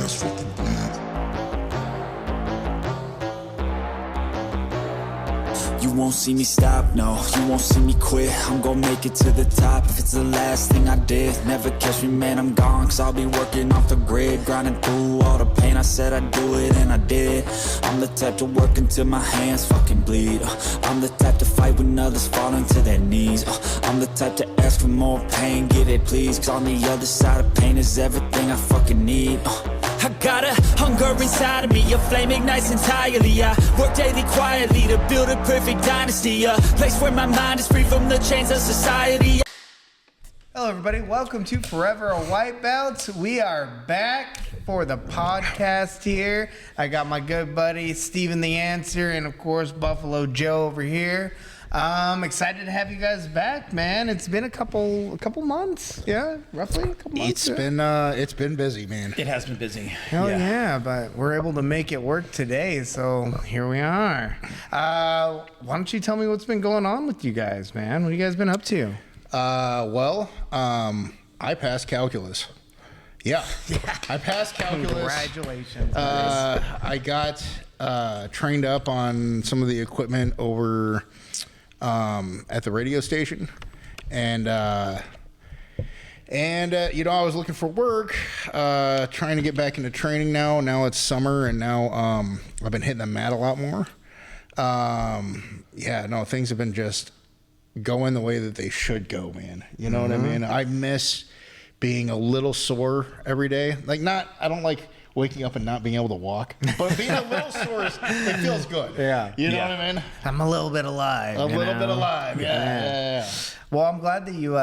hands fucking bleed. You won't see me stop, no, you won't see me quit. I'm gonna make it to the top if it's the last thing I did. Never catch me, man, I'm gone, cause I'll be working off the grid. Grinding through all the pain, I said I'd do it and I did. I'm the type to work until my hands fucking bleed. I'm the type to fight when others falling to their knees. I'm the type to ask for more pain, get it please. Cause on the other side of pain is everything I fucking need. I got a hunger inside of me, a flame ignites entirely. I work daily quietly to build a perfect dynasty, a place where my mind is free from the chains of society. Hello everybody, welcome to Forever a White Belt. We are back for the podcast here. I got my good buddy Steven the Answer and of course Buffalo Joe over here. I'm excited to have you guys back, man. It's been a couple months, yeah, roughly a couple months. It's been busy, man. It has been busy. Hell yeah, but we're able to make it work today, so here we are. Why don't you tell me what's been going on with you guys, man? What have you guys been up to? I passed calculus. Yeah. I passed calculus. Congratulations. I got trained up on some of the equipment over at the radio station, and you know, I was looking for work, trying to get back into training now. Now it's summer, and now I've been hitting the mat a lot more. Yeah, no, things have been just going the way that they should go, man. You know what I mean? I miss being a little sore every day. Like, I don't like waking up and not being able to walk, but being a little sore, it feels good. Yeah. You know what I mean? I'm a little bit alive. A little bit alive. Yeah. Well, I'm glad that you,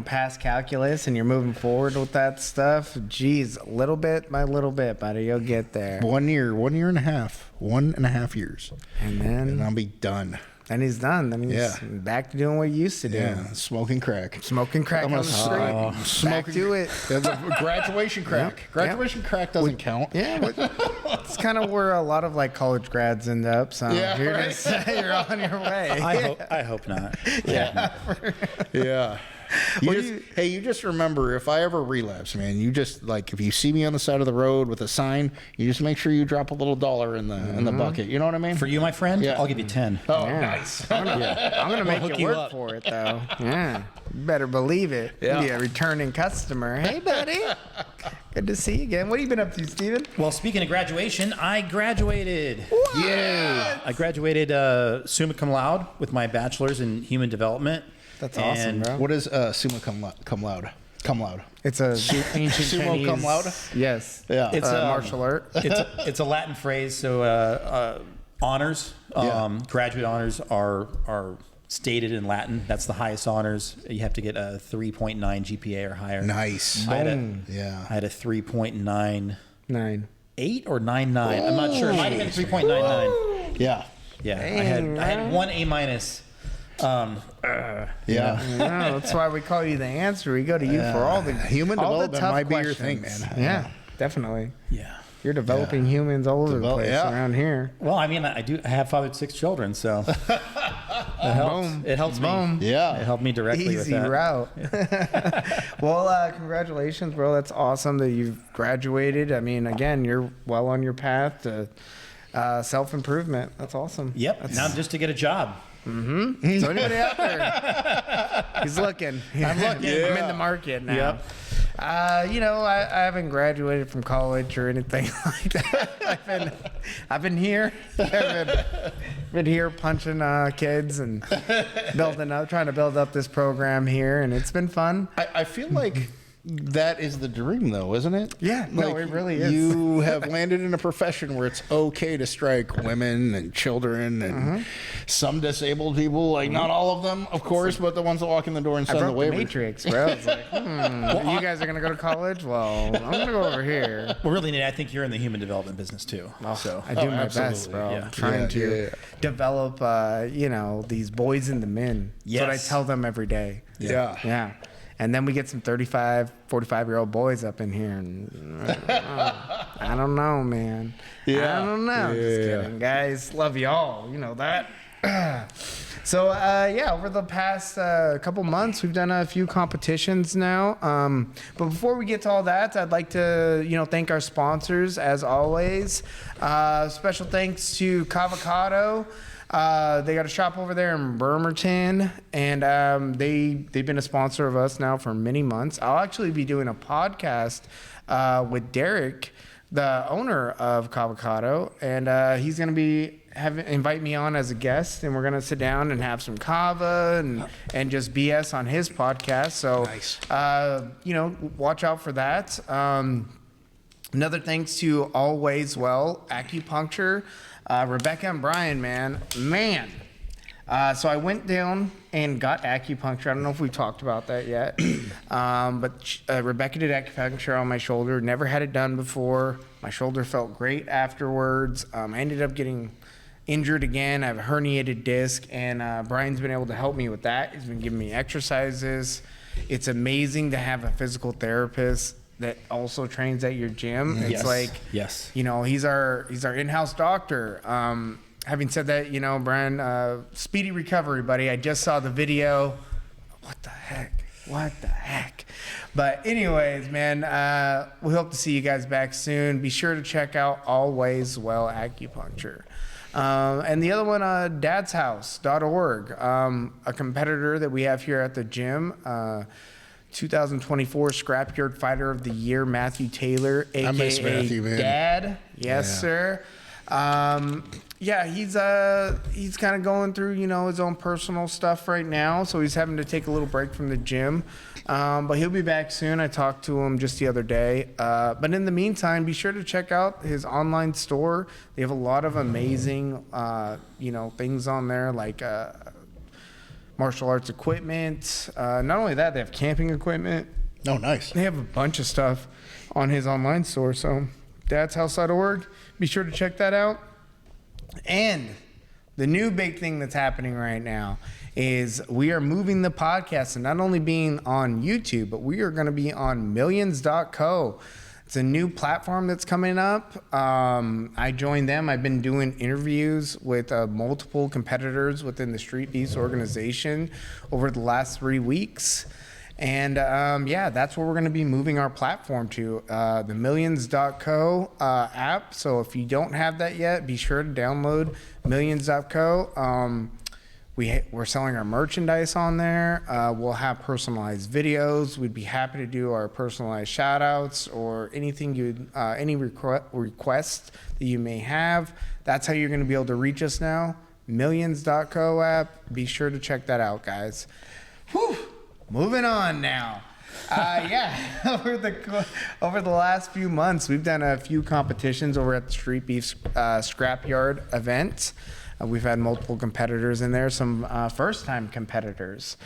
passed calculus and you're moving forward with that stuff. Jeez, little bit by little bit, buddy. You'll get there. 1 year and a half, 1.5 years. And I'll be done. And he's done. Then he's back to doing what he used to do. Yeah, smoking crack. Smoking crack on the street. Back to it. Graduation crack. Graduation crack doesn't count. Yeah, it's kind of where a lot of like college grads end up. So you're on your way. I hope not. Yeah. You just remember, if I ever relapse, man, you just, like, if you see me on the side of the road with a sign, you just make sure you drop a little $1 in the bucket. You know what I mean? For you, my friend, I'll give you 10. Oh, nice. I'm gonna make you work for it, though. Yeah, you better believe it. Yeah. Be a returning customer. Hey, buddy. Good to see you again. What have you been up to, Steven? Well, speaking of graduation, I graduated. What? Yeah. I graduated summa cum laude with my bachelor's in human development. That's awesome, bro. What is summa cum laude? Cum laude. It's a ancient Sumo Chinese. cum laude? Yes. Yeah. It's a martial art. It's a Latin phrase. So honors, graduate honors are stated in Latin. That's the highest honors. You have to get a 3.9 GPA or higher. Nice. I had a 3.98 or 99. I'm not sure. It might have been 3.99. Yeah. Yeah. I had 1 A minus. Yeah. That's why we call you the answer. We go to you for all the human all development the tough might be your questions. thing, man. Yeah, definitely. Yeah. You're developing humans all over the place around here. Well, I mean, I have 5 or 6 children, so it helps. Boom. It helps Boom. me. Yeah. It helped me directly with Easy that. route. Well, congratulations, bro. That's awesome that you've graduated. I mean, again, you're well on your path to self-improvement. That's awesome. Yep. Now just to get a job. Mm-hmm. So anybody out there, he's looking. I'm looking. I'm in the market now. Yep. I haven't graduated from college or anything like that. I've been here. I've been here punching kids and trying to build up this program here, and it's been fun. I feel like that is the dream, though, isn't it? Yeah, no, it really is. You have landed in a profession where it's okay to strike women and children and some disabled people. Like, not all of them, of course, but the ones that walk in the door and sign the waiver. Matrix, bro. It's like, you guys are gonna go to college? Well, I'm gonna go over here. Well, really, Nate, I think you're in the human development business too. So I do my best, bro. Yeah. I'm trying to develop, these boys into men. Yes. That's what I tell them every day. Yeah. And then we get some 35, 45-year-old boys up in here. And I don't know, man. Yeah. I don't know. Just kidding. Guys, love y'all. You know that. So yeah, over the past couple months, we've done a few competitions now. But before we get to all that, I'd like to thank our sponsors as always. Special thanks to Cavocado. They got a shop over there in Bremerton, and they've been a sponsor of us now for many months. I'll actually be doing a podcast with D.A.R.E, the owner of Cavocado, and he's going to be invite me on as a guest, and we're going to sit down and have some kava and just BS on his podcast. So, nice. Watch out for that. Another thanks to Always Well Acupuncture. Rebecca and Brian, man. So I went down and got acupuncture. I don't know if we talked about that yet. But Rebecca did acupuncture on my shoulder. Never had it done before. My shoulder felt great afterwards. I ended up getting injured again. I have a herniated disc, and Brian's been able to help me with that. He's been giving me exercises. It's amazing to have a physical therapist that also trains at your gym. It's yes. He's our in-house doctor. Having said that, Brian, speedy recovery, buddy. I just saw the video. What the heck? But anyways, man, we hope to see you guys back soon. Be sure to check out Always Well Acupuncture. And the other one, dadshouse.org, a competitor that we have here at the gym. 2024 Scrapyard Fighter of the Year, Matthew Taylor, aka I miss Matthew, man. Dad. Yes, sir. He's kind of going through, his own personal stuff right now, so he's having to take a little break from the gym. But he'll be back soon. I talked to him just the other day. But in the meantime, be sure to check out his online store. They have a lot of amazing, things on there, like martial arts equipment. Not only that, they have camping equipment. Oh, nice. They have a bunch of stuff on his online store. So dadshouse.org, be sure to check that out. And the new big thing that's happening right now is we are moving the podcast and not only being on YouTube, but we are going to be on millions.co. It's a new platform that's coming up. I joined them. I've been doing interviews with multiple competitors within the Street Beast organization over the last 3 weeks. And that's where we're going to be moving our platform to, the millions.co app. So if you don't have that yet, be sure to download millions.co. We're selling our merchandise on there. We'll have personalized videos. We'd be happy to do our personalized shout outs or anything any request that you may have. That's how you're going to be able to reach us now. Millions.co app. Be sure to check that out, guys. Whew. Moving on now. Over the last few months, we've done a few competitions over at the Street Beef Scrapyard event. We've had multiple competitors in there, some first-time competitors.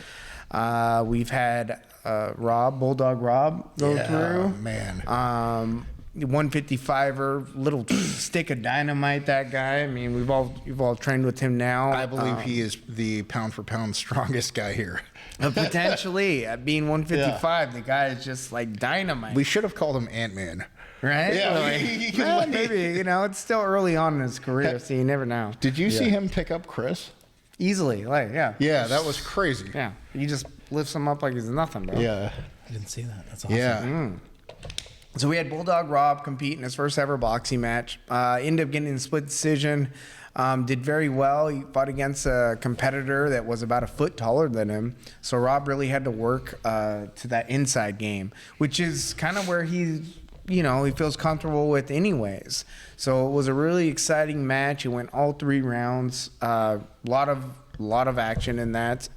We've had Bulldog Rob go through. Man. 155er, little stick of dynamite, that guy. I mean, we've all trained with him now. I believe he is the pound-for-pound strongest guy here. Potentially, at being 155, the guy is just like dynamite. We should have called him Ant-Man. Right? Yeah, Maybe, it's still early on in his career, so you never know. Did you see him pick up Chris? Easily, Yeah, that was crazy. Yeah, he just lifts him up like he's nothing, bro. Yeah. I didn't see that. That's awesome. Yeah. So we had Bulldog Rob compete in his first ever boxing match. Ended up getting a split decision. Did very well. He fought against a competitor that was about a foot taller than him. So Rob really had to work to that inside game, which is kind of where he feels comfortable with anyways. So it was a really exciting match. It went all 3 rounds. Lot of action in that.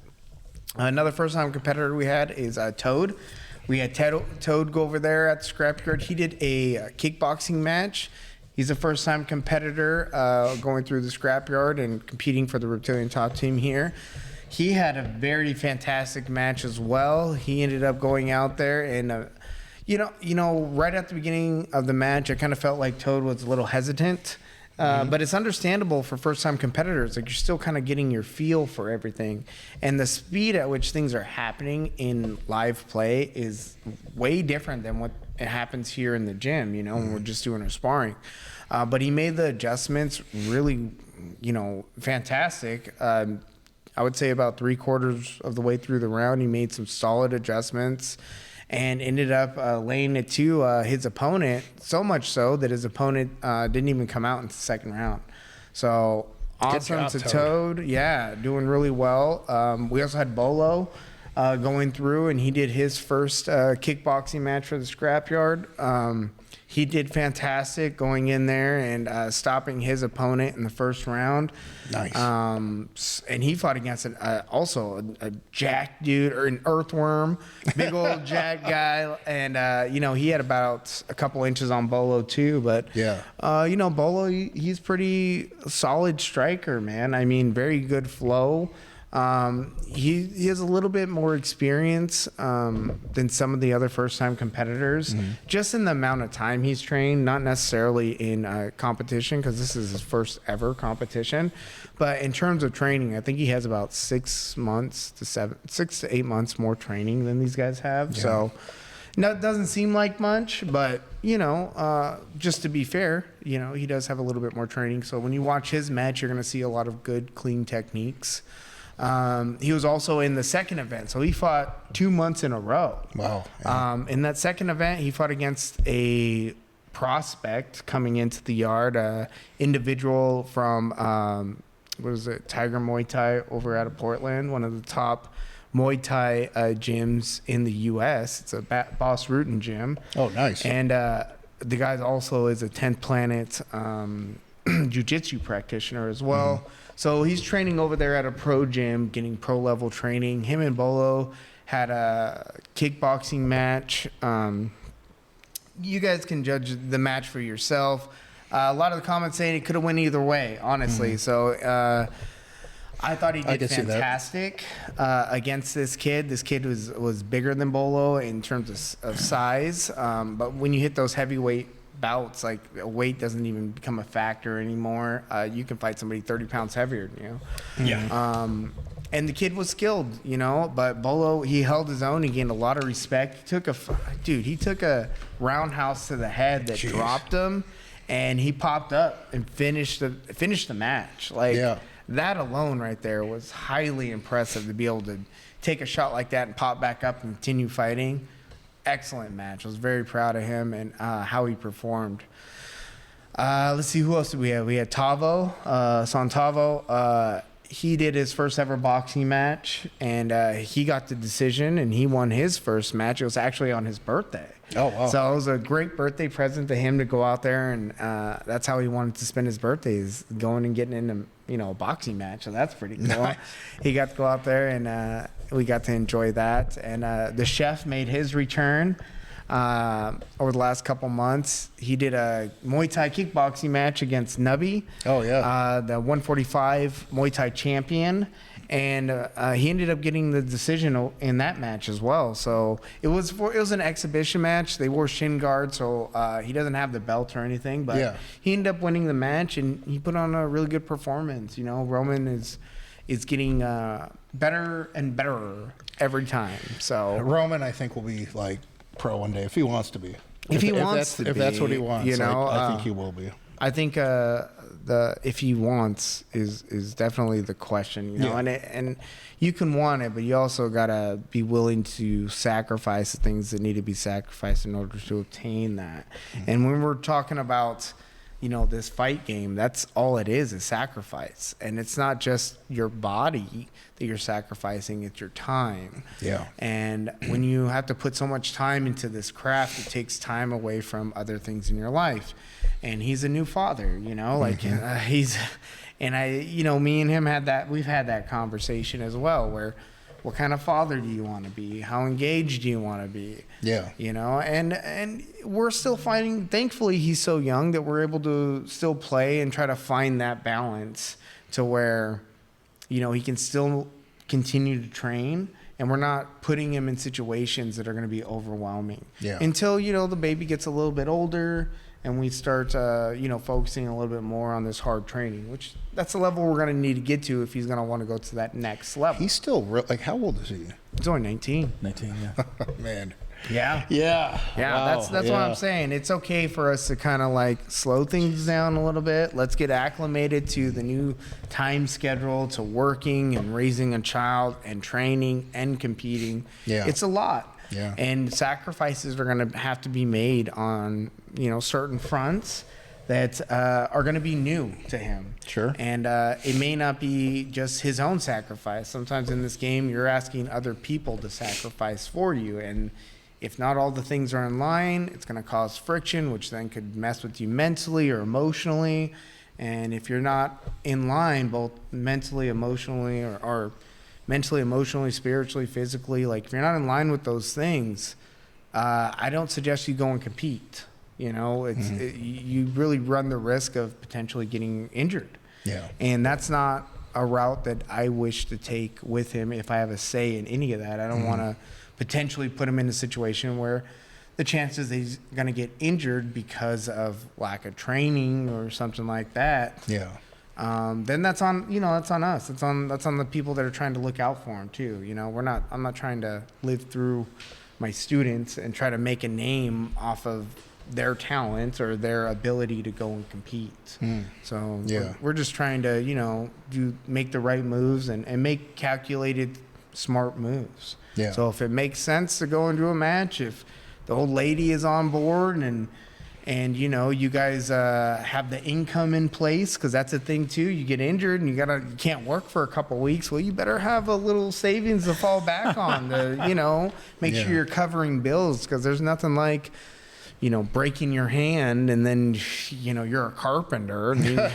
Another first-time competitor we had is Toad. We had Toad go over there at the Scrapyard. He did a kickboxing match. He's a first-time competitor going through the Scrapyard and competing for the Reptilian top team here. He had a very fantastic match as well. He ended up going out there and, right at the beginning of the match, I kind of felt like Toad was a little hesitant. But it's understandable for first-time competitors. Like, you're still kind of getting your feel for everything. And the speed at which things are happening in live play is way different than what happens here in the gym, when we're just doing our sparring. But he made the adjustments really, fantastic. I would say about 3/4 of the way through the round, he made some solid adjustments and ended up laying it to his opponent, so much so that his opponent didn't even come out in the second round. So awesome job, to Toad. Toad. Yeah, doing really well. We also had Bolo going through, and he did his first kickboxing match for the scrapyard. He did fantastic going in there and stopping his opponent in the first round. Nice. And he fought against also a jack dude, or an earthworm, big old jack guy. And, he had about a couple inches on Bolo too. But, Yeah. Bolo, he's pretty solid striker, man. I mean, very good flow. He has a little bit more experience than some of the other first-time competitors, just in the amount of time he's trained, not necessarily in competition, because this is his first ever competition. But in terms of training, I think he has about 6 to 8 months more training than these guys have. Yeah. So no, it doesn't seem like much, but just to be fair, he does have a little bit more training. So when you watch his match, you're going to see a lot of good, clean techniques. He was also in the second event, so he fought 2 months in a row. Wow. Yeah. In that second event, he fought against a prospect coming into the yard, individual from Tiger Muay Thai over out of Portland, one of the top Muay Thai gyms in the U.S. It's a Boss Rutan gym. Oh, nice. And the guy also is a 10th Planet Jiu-Jitsu practitioner as well. So he's training over there at a pro gym, getting pro level training. Him and Bolo had a kickboxing match. You guys can judge the match for yourself. A lot of the comments saying it could have went either way, honestly. So I thought he did fantastic against this kid. This kid was bigger than Bolo in terms of size. But when you hit those heavyweight bouts, like weight doesn't even become a factor anymore. You can fight somebody 30 pounds heavier than you. Yeah. And the kid was skilled, but Bolo, he held his own. He gained a lot of respect. He took a roundhouse to the head that dropped him, and he popped up and finished the match. That alone right there was highly impressive, to be able to take a shot like that and pop back up and continue fighting. Excellent match. I was very proud of him and how he performed. Let's see, who else did we have? We had Tavo, Santavo. He did his first ever boxing match, and he got the decision, and he won his first match. It was actually on his birthday. Oh, wow. So it was a great birthday present to him to go out there, and that's how he wanted to spend his birthday, is going and getting into a boxing match. So that's pretty cool. Nice. He got to go out there, and we got to enjoy that. And the chef made his return over the last couple months. He did a Muay Thai kickboxing match against Nubby. Oh, yeah. The 145 Muay Thai champion. And he ended up getting the decision in that match as well. So it was an exhibition match. They wore shin guards, so he doesn't have the belt or anything. But he ended up winning the match, and he put on a really good performance. Roman is getting better and better every time. So Roman, I think, will be like pro one day if he wants to be. If that's what he wants, I think he will be. I think the if he wants is definitely the question, and you can want it, but you also gotta be willing to sacrifice the things that need to be sacrificed in order to obtain that. And when we're talking about this fight game, that's all it is sacrifice. And it's not just your body that you're sacrificing, it's your time. Yeah. And when you have to put so much time into this craft, it takes time away from other things in your life. And he's a new father, me and him we've had that conversation as well, where what kind of father do you want to be? How engaged do you want to be? Yeah. And we're still finding, thankfully he's so young that we're able to still play and try to find that balance to where, he can still continue to train, and we're not putting him in situations that are going to be overwhelming. Yeah. Until, the baby gets a little bit older and we start, focusing a little bit more on this hard training, which that's the level we're going to need to get to if he's going to want to go to that next level. He's still how old is he? He's only 19. 19, yeah. Man. Yeah. Yeah. Yeah, Wow. that's what I'm saying. It's okay for us to kind of like slow things down a little bit. Let's get acclimated to the new time schedule, to working and raising a child and training and competing. Yeah. It's a lot. Yeah. And sacrifices are going to have to be made on, certain fronts that are going to be new to him. Sure. And it may not be just his own sacrifice. Sometimes in this game, you're asking other people to sacrifice for you. And if not all the things are in line, it's going to cause friction, which then could mess with you mentally or emotionally. And if you're not in line, both mentally, emotionally, or mentally, emotionally, spiritually, physically, like if you're not in line with those things, I don't suggest you go and compete. You really run the risk of potentially getting injured. Yeah. And that's not a route that I wish to take with him if I have a say in any of that. I don't want to potentially put him in a situation where the chances that he's going to get injured because of lack of training or something like that. Yeah. Then that's on that's on us. That's on the people that are trying to look out for him too. I'm not trying to live through my students and try to make a name off of their talent or their ability to go and compete. So we're just trying to make the right moves and make calculated, smart moves. Yeah. So if it makes sense to go into a match, if the old lady is on board and you guys have the income in place, because that's a thing too. You get injured and you can't work for a couple weeks. Well, you better have a little savings to fall back on to make sure you're covering bills, because there's nothing like breaking your hand and then you're a carpenter and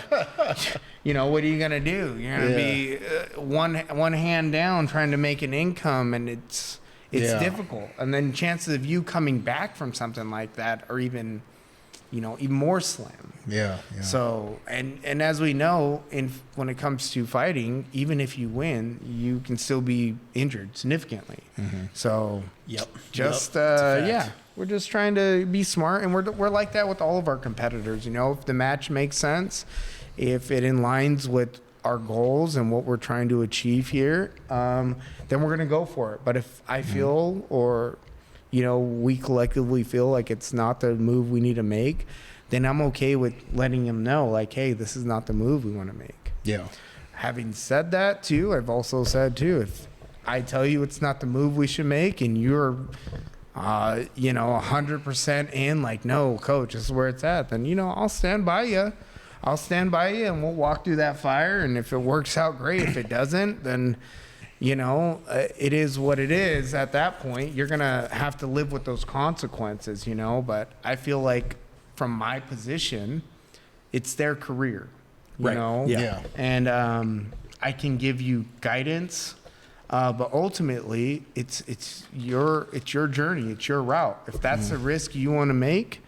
what are you gonna do? You're gonna be one hand down trying to make an income, and it's difficult. And then chances of you coming back from something like that are even more slim. Yeah. So and as we know, when it comes to fighting, even if you win, you can still be injured significantly. So we're just trying to be smart, and we're like that with all of our competitors. If the match makes sense, if it aligns with our goals and what we're trying to achieve here, then we're going to go for it. But if I feel or we collectively feel like it's not the move we need to make, then I'm okay with letting him know, like, hey, this is not the move we want to make. Yeah. Having said that too, I've also said too, if I tell you it's not the move we should make and you're 100% in, like, no, coach, this is where it's at, then I'll stand by you. And we'll walk through that fire, and if it works out, great. If it doesn't, then it is what it is. At that point, you're gonna have to live with those consequences, but I feel like from my position, it's their career, you know? Yeah. And I can give you guidance, but ultimately it's your journey, it's your route. If that's the risk you want to make,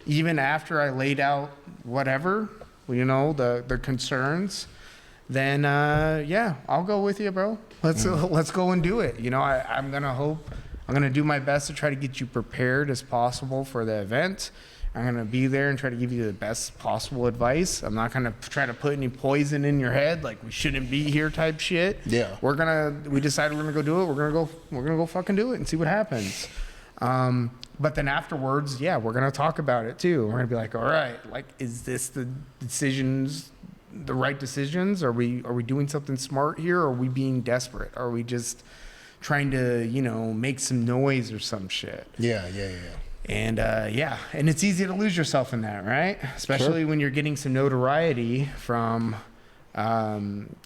even after I laid out whatever, the concerns, then I'll go with you, bro. Let's go and do it. I'm gonna do my best to try to get you prepared as possible for the event. I'm gonna be there and try to give you the best possible advice. I'm not gonna try to put any poison in your head, like we shouldn't be here type shit. Yeah. We decided we're gonna go do it. We're gonna go fucking do it and see what happens. But then afterwards, we're gonna talk about it too. We're gonna be like, all right, like, is this the right decisions? Are we doing something smart here? Or are we being desperate? Are we just trying to, make some noise or some shit? Yeah. And and it's easy to lose yourself in that, right? Especially when you're getting some notoriety from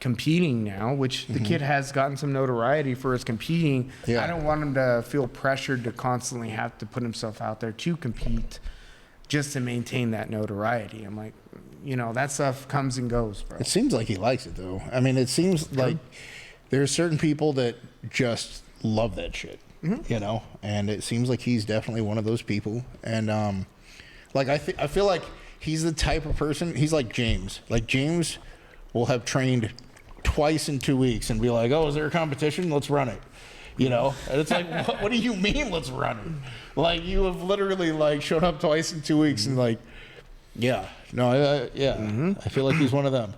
competing now, which the kid has gotten some notoriety for his competing. Yeah. I don't want him to feel pressured to constantly have to put himself out there to compete just to maintain that notoriety. I'm like, that stuff comes and goes, bro. It seems like he likes it, though. I mean, it seems like there's certain people that just love that shit, and it seems like he's definitely one of those people. And I feel like he's the type of person, he's like James. Like, James will have trained twice in 2 weeks and be like, oh, is there a competition? Let's run it. And it's like, what do you mean, let's run it? Like, you have literally, like, shown up twice in 2 weeks and, like, I feel like he's one of them,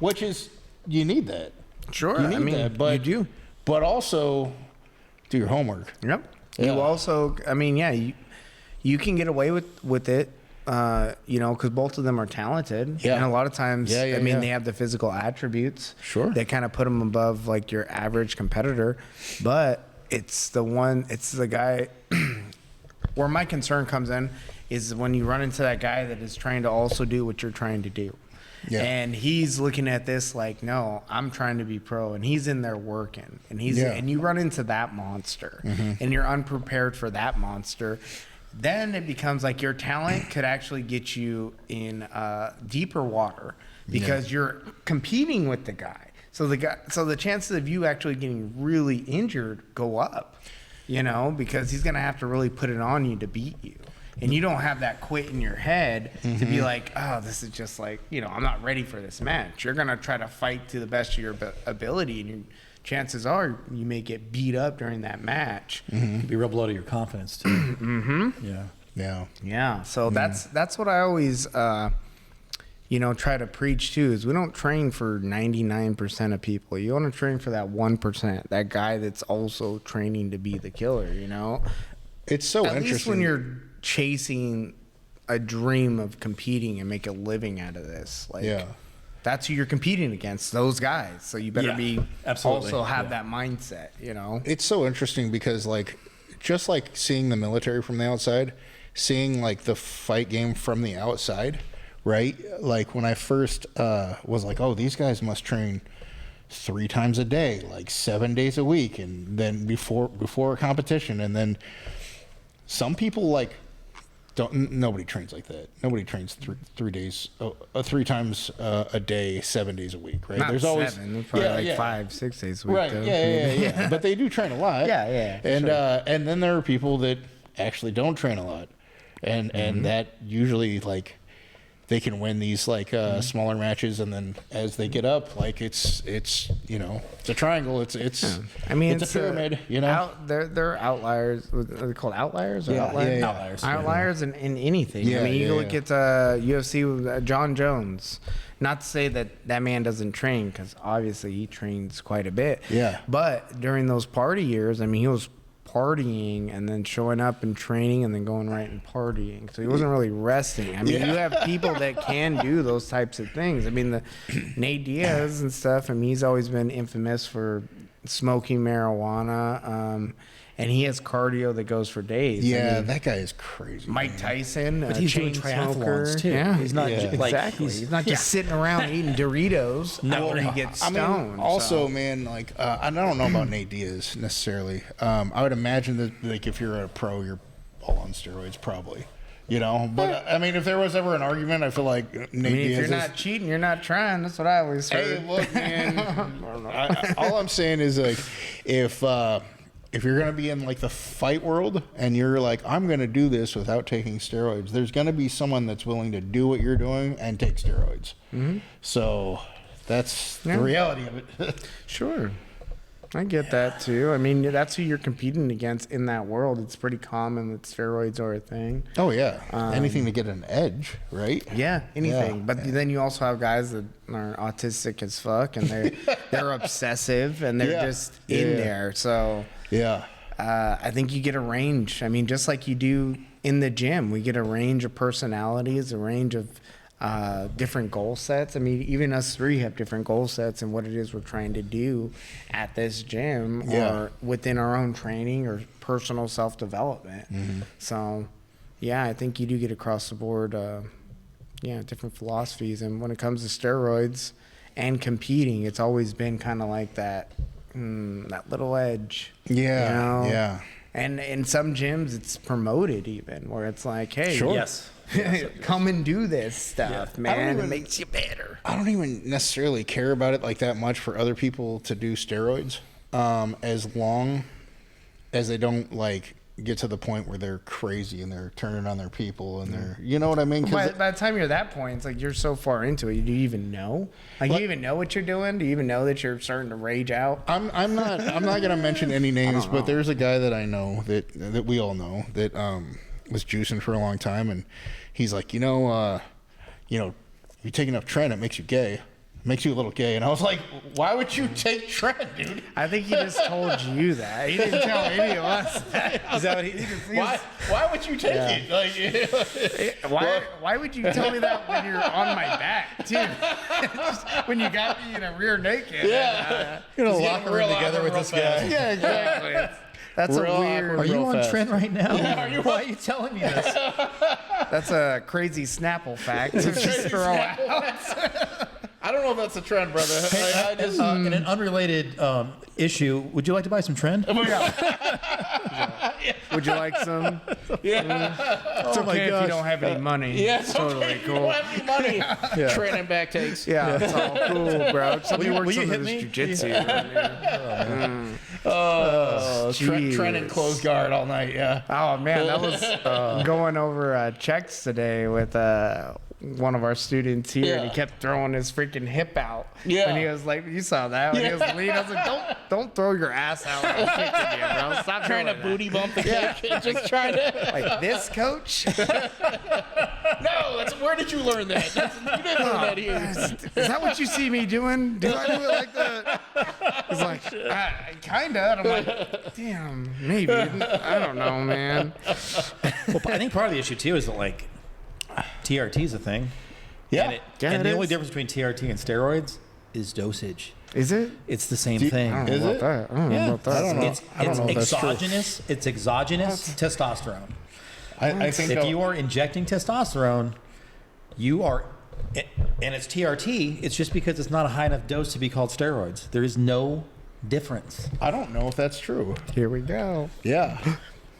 which is, you need that. Sure, you need that, but you do. But also do your homework. Yep. You also, I mean, you can get away with it, because both of them are talented. Yeah. And a lot of times, Yeah, they have the physical attributes. Sure. That kind of put them above like your average competitor. But it's the guy where my concern comes in is when you run into that guy that is trying to also do what you're trying to do. Yeah. And he's looking at this like, no, I'm trying to be pro, and he's in there working, and and you run into that monster, and you're unprepared for that monster. Then it becomes like your talent could actually get you in deeper water because you're competing with the guy. So the chances of you actually getting really injured go up, because he's gonna have to really put it on you to beat you. And you don't have that quit in your head to be like, oh, this is just like, I'm not ready for this match. You're going to try to fight to the best of your ability, and your chances are you may get beat up during that match. Could be a real blow to your confidence, too. Yeah. So that's what I always, try to preach, too, is we don't train for 99% of people. You want to train for that 1%, that guy that's also training to be the killer, It's so At interesting. least when you're chasing a dream of competing and make a living out of this, that's who you're competing against, those guys. So you better be absolutely. also have that mindset, It's so interesting because just like seeing the military from the outside, seeing like the fight game from the outside, right? Like when I first was like, oh, these guys must train 3 times a day, like 7 days a week, and then before a competition, and then some people nobody trains like that. Nobody trains 3 times a day, 7 days a week, right? Not There's always 7, probably 5-6 days a week. right, though. yeah. But they do train a lot. Yeah, And sure. and then there are people that actually don't train a lot, and that usually they can win these smaller matches, and then as they get up, it's a triangle. It's I mean, it's a pyramid. They're outliers. Are they called outliers? Or outliers? yeah. Outliers. Outliers in anything. Yeah, I mean, you yeah, look at UFC with John Jones. Not to say that man doesn't train, because obviously he trains quite a bit. Yeah. But during those party years, I mean, he was partying and then showing up and training and then going right and partying. So he wasn't really resting. I mean, you have people that can do those types of things. I mean, the Nate Diaz and stuff, I mean, he's always been infamous for smoking marijuana. And he has cardio that goes for days. Yeah, I mean, that guy is crazy. Mike Tyson, But he's doing chain triathlons, smoker. too. Yeah, He's not exactly. He's not just sitting around eating Doritos after he gets stoned. Also, man, I don't know about Nate Diaz necessarily. I would imagine that if you're a pro, you're all on steroids, probably. But I mean, if there was ever an argument, I feel like Nate Diaz. If you're not cheating, you're not trying. That's what I always heard. Hey, look, man. All I'm saying is if you're going to be in the fight world and you're like, I'm going to do this without taking steroids, there's going to be someone that's willing to do what you're doing and take steroids. So that's the reality of it. Sure. I get that too. I mean, that's who you're competing against in that world. It's pretty common that steroids are a thing. Oh, yeah. Anything to get an edge, right? Yeah, anything. Yeah. But then you also have guys that are autistic as fuck, and they're obsessive, and they're just in there. So yeah, I think you get a range. I mean, just like you do in the gym, we get a range of personalities, a range of different goal sets. I mean, even us three have different goal sets and what it is we're trying to do at this gym or within our own training or personal self-development. So, yeah, I think you do get across the board, different philosophies. And when it comes to steroids and competing, it's always been kind of like that little edge. Yeah, yeah. And in some gyms, it's promoted even, where it's like, hey, Yes. come and do this stuff, man. It makes you better. I don't even necessarily care about it like that much for other people to do steroids, as long as they don't get to the point where they're crazy and they're turning on their people and they're, you know what I mean? By the time you're at that point, it's like you're so far into it. Do you even know? Do you even know what you're doing? Do you even know that you're starting to rage out? I'm not gonna mention any names, but there's a guy that I know that we all know that was juicing for a long time, and he's like, you take enough Tren, it makes you gay. makes you a little gay. And I was like, why would you take Trent, dude? I think he just told you that. He didn't tell any of us that. Is that what he? Why would you take it? Like, Why would you tell me that when you're on my back, too? Just when you got me in a rear naked. yeah. You're in a He's locker getting room real together with real this fast. guy. Yeah, exactly. That's Real a weird. awkward. Are you Real on fast. Trent right now? Yeah, Why are you telling me this? That's a crazy Snapple fact. To just throw out. I don't know if that's a trend, brother. I just, In an unrelated issue, would you like to buy some Trend? Would you like some? yeah. It's okay if you don't have any money. Yeah, It's totally You cool. don't have any money. Trend and back takes. Yeah, it's all cool, bro. Somebody Will works you on hit this me? jujitsu. Trent and closed guard all night. Yeah. Oh man, that was going over checks today with one of our students here, and he Yeah. kept throwing his freaking hip out. Yeah. And he was like, you saw that when he was leading. I was like, don't throw your ass out while kicking you, bro. Stop Trying to doing that. booty bump the kid. Just trying to. Like this, coach? No, where did you learn that? You didn't learn that here. Is that what you see me doing? Do I do it like that? He's like, kinda. And I'm like, damn, maybe. I don't know, man. Well, I think part of the issue too is that like TRT is a thing. Yeah. And the it only is. difference between TRT and steroids is dosage. Is it? It's the same I thing. don't know Is about it? that. I don't know about that. I don't know. It's I don't know if that's true. exogenous. It's exogenous testosterone. I think If you are injecting testosterone, you are, and it's TRT. It's just because it's not a high enough dose to be called steroids. There is no difference. I don't know if that's true. Here we go. Yeah.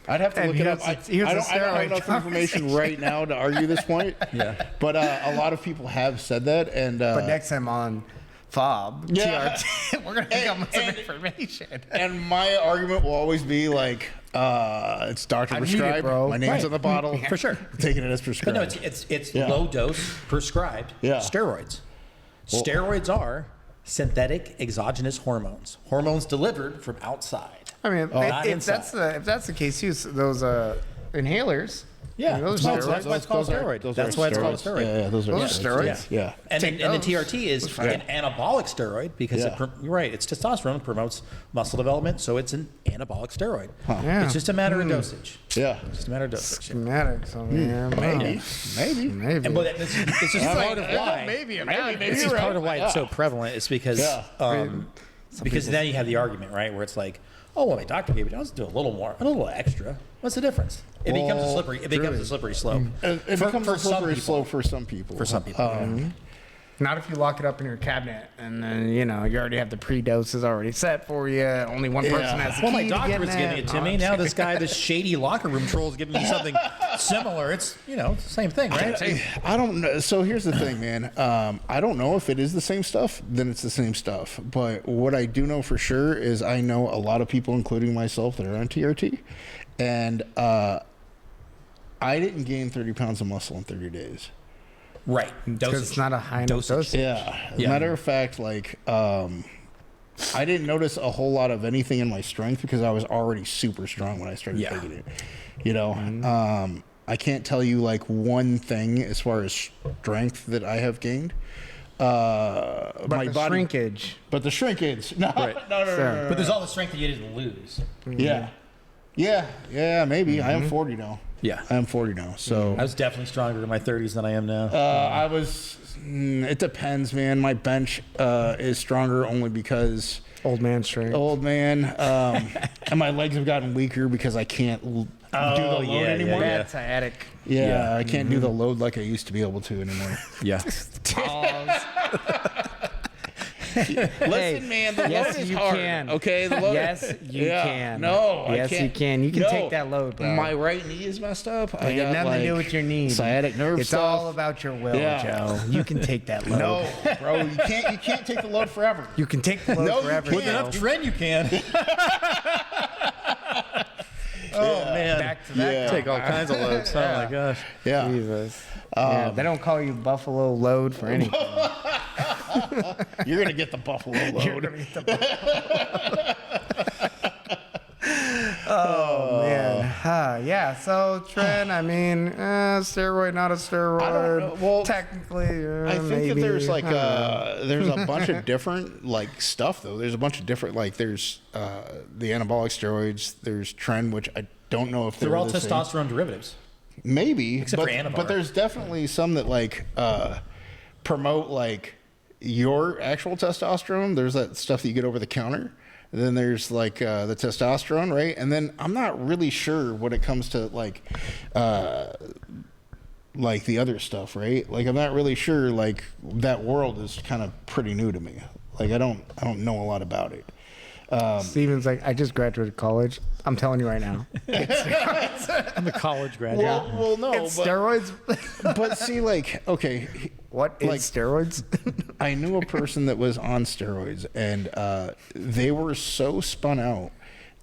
I'd have to And look it up. here's I a don't have steroid enough information right now to argue this point. Yeah. But a lot of people have said that, and But next time on F.A.W.B, Yeah. TRT, we're going to come with some and- information. and my argument will always be like, it's doctor I need it, prescribed. bro. My name's Right. on the bottle. For sure. I'm taking it as But prescribed. no, it's Yeah. low dose prescribed Yeah. steroids. Steroids are synthetic exogenous hormones. Hormones delivered from outside. I mean, Not if inside. that's the case, use those inhalers. Yeah, I mean, those that's are why steroids. it's called steroid. That's why it's called steroid. Yeah, those are Those are steroids. Yeah. And Take the those. TRT is an anabolic steroid because Yeah. you're right. It's testosterone, promotes muscle development, so it's an anabolic steroid. Yeah. It's just a matter of dosage. Yeah. It's just a matter of dosage. Schematics on there. Maybe. Maybe. Maybe. And but it's just part of why. Maybe. It's just part of why it's so prevalent. It's because because then you have the argument, right, where it's like, oh, well, my doctor gave me, I'll just do a little more, a little extra. What's the difference? It becomes a slippery. It becomes a slippery slope. It becomes a slippery slope for some people. For some people. Not if you lock it up in your cabinet and then, you already have the pre-doses already set for you. Only one person has the Well, key my to doctor getting was giving it to me. Now this guy, this shady locker room troll is giving me something similar. It's, it's the same thing, right? I don't know. So here's the thing, man. I don't know if it is the same stuff. Then it's the same stuff. But what I do know for sure is I know a lot of people, including myself, that are on TRT, and I didn't gain 30 pounds of muscle in 30 days. Right. Because it's not a high enough dosage. Yeah. As a matter of fact, like, I didn't notice a whole lot of anything in my strength because I was already super strong when I started taking it. I can't tell you like one thing as far as strength that I have gained. But my the body, shrinkage. but the shrinkage. No, no. But there's all the strength that you didn't lose. Yeah, maybe. I am 40 now. Yeah. I am 40 now. So I was definitely stronger in my 30s than I am now. I was. It depends, man. My bench is stronger only because Old man strength. old man, and my legs have gotten weaker because I can't do the load anymore. Bad sciatic. Yeah, I can't do the load like I used to be able to anymore. Yeah. Listen, man, the yes, load is you hard. can. Okay, the load. Yes, you can. No, I yes, can't. you can. You can No. take that load, bro. My right knee is messed up. I It got ain't nothing to do like, with your knee. sciatic nerve It's stuff. all about your will, Yeah. Joe. You can take that load. No, bro, you can't take the load forever. You can take the load No, you forever. can't. With enough trend, you can. Oh, man. Back to that. Yeah. Take all kinds of loads. Oh, my gosh. Yeah. Jesus. Yeah, they don't call you Buffalo Load for anything. You're gonna get the buffalo load. Oh, man. Yeah, so Trent, I mean, steroid, not a steroid. I don't know. Well, technically, I think maybe. that there's like I don't know. there's a bunch of different like stuff though. There's a bunch of different like there's the anabolic steroids. There's Tren, which I don't know if They're all the same. testosterone derivatives. Maybe, Except but, for Anavar. but there's definitely some that like promote like your actual testosterone. There's that stuff that you get over the counter. And then there's like the testosterone, right? And then I'm not really sure when it comes to like the other stuff, right? Like I'm not really sure. Like that world is kind of pretty new to me. Like I don't know a lot about it. Steven's like, I just graduated college. I'm telling you right now. I'm a college graduate. Well, no, It's steroids. but see, like, okay, What is like, steroids? I knew a person that was on steroids, and they were so spun out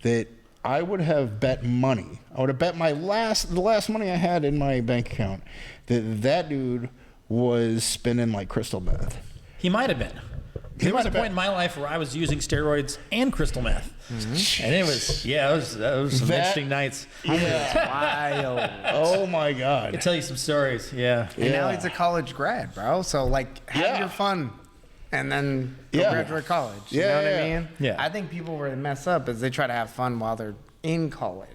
that I would have bet money. I would have bet the last money I had in my bank account that dude was spinning like crystal meth. He might have been. There was a point in my life where I was using steroids and crystal meth. Mm-hmm. And it was some interesting nights. Yeah. Wild. Oh my God. I can tell you some stories. Yeah. And now he's a college grad, bro. So like, have your fun, and then go graduate college. You know what I mean? Yeah. I think people where they mess up is they try to have fun while they're in college.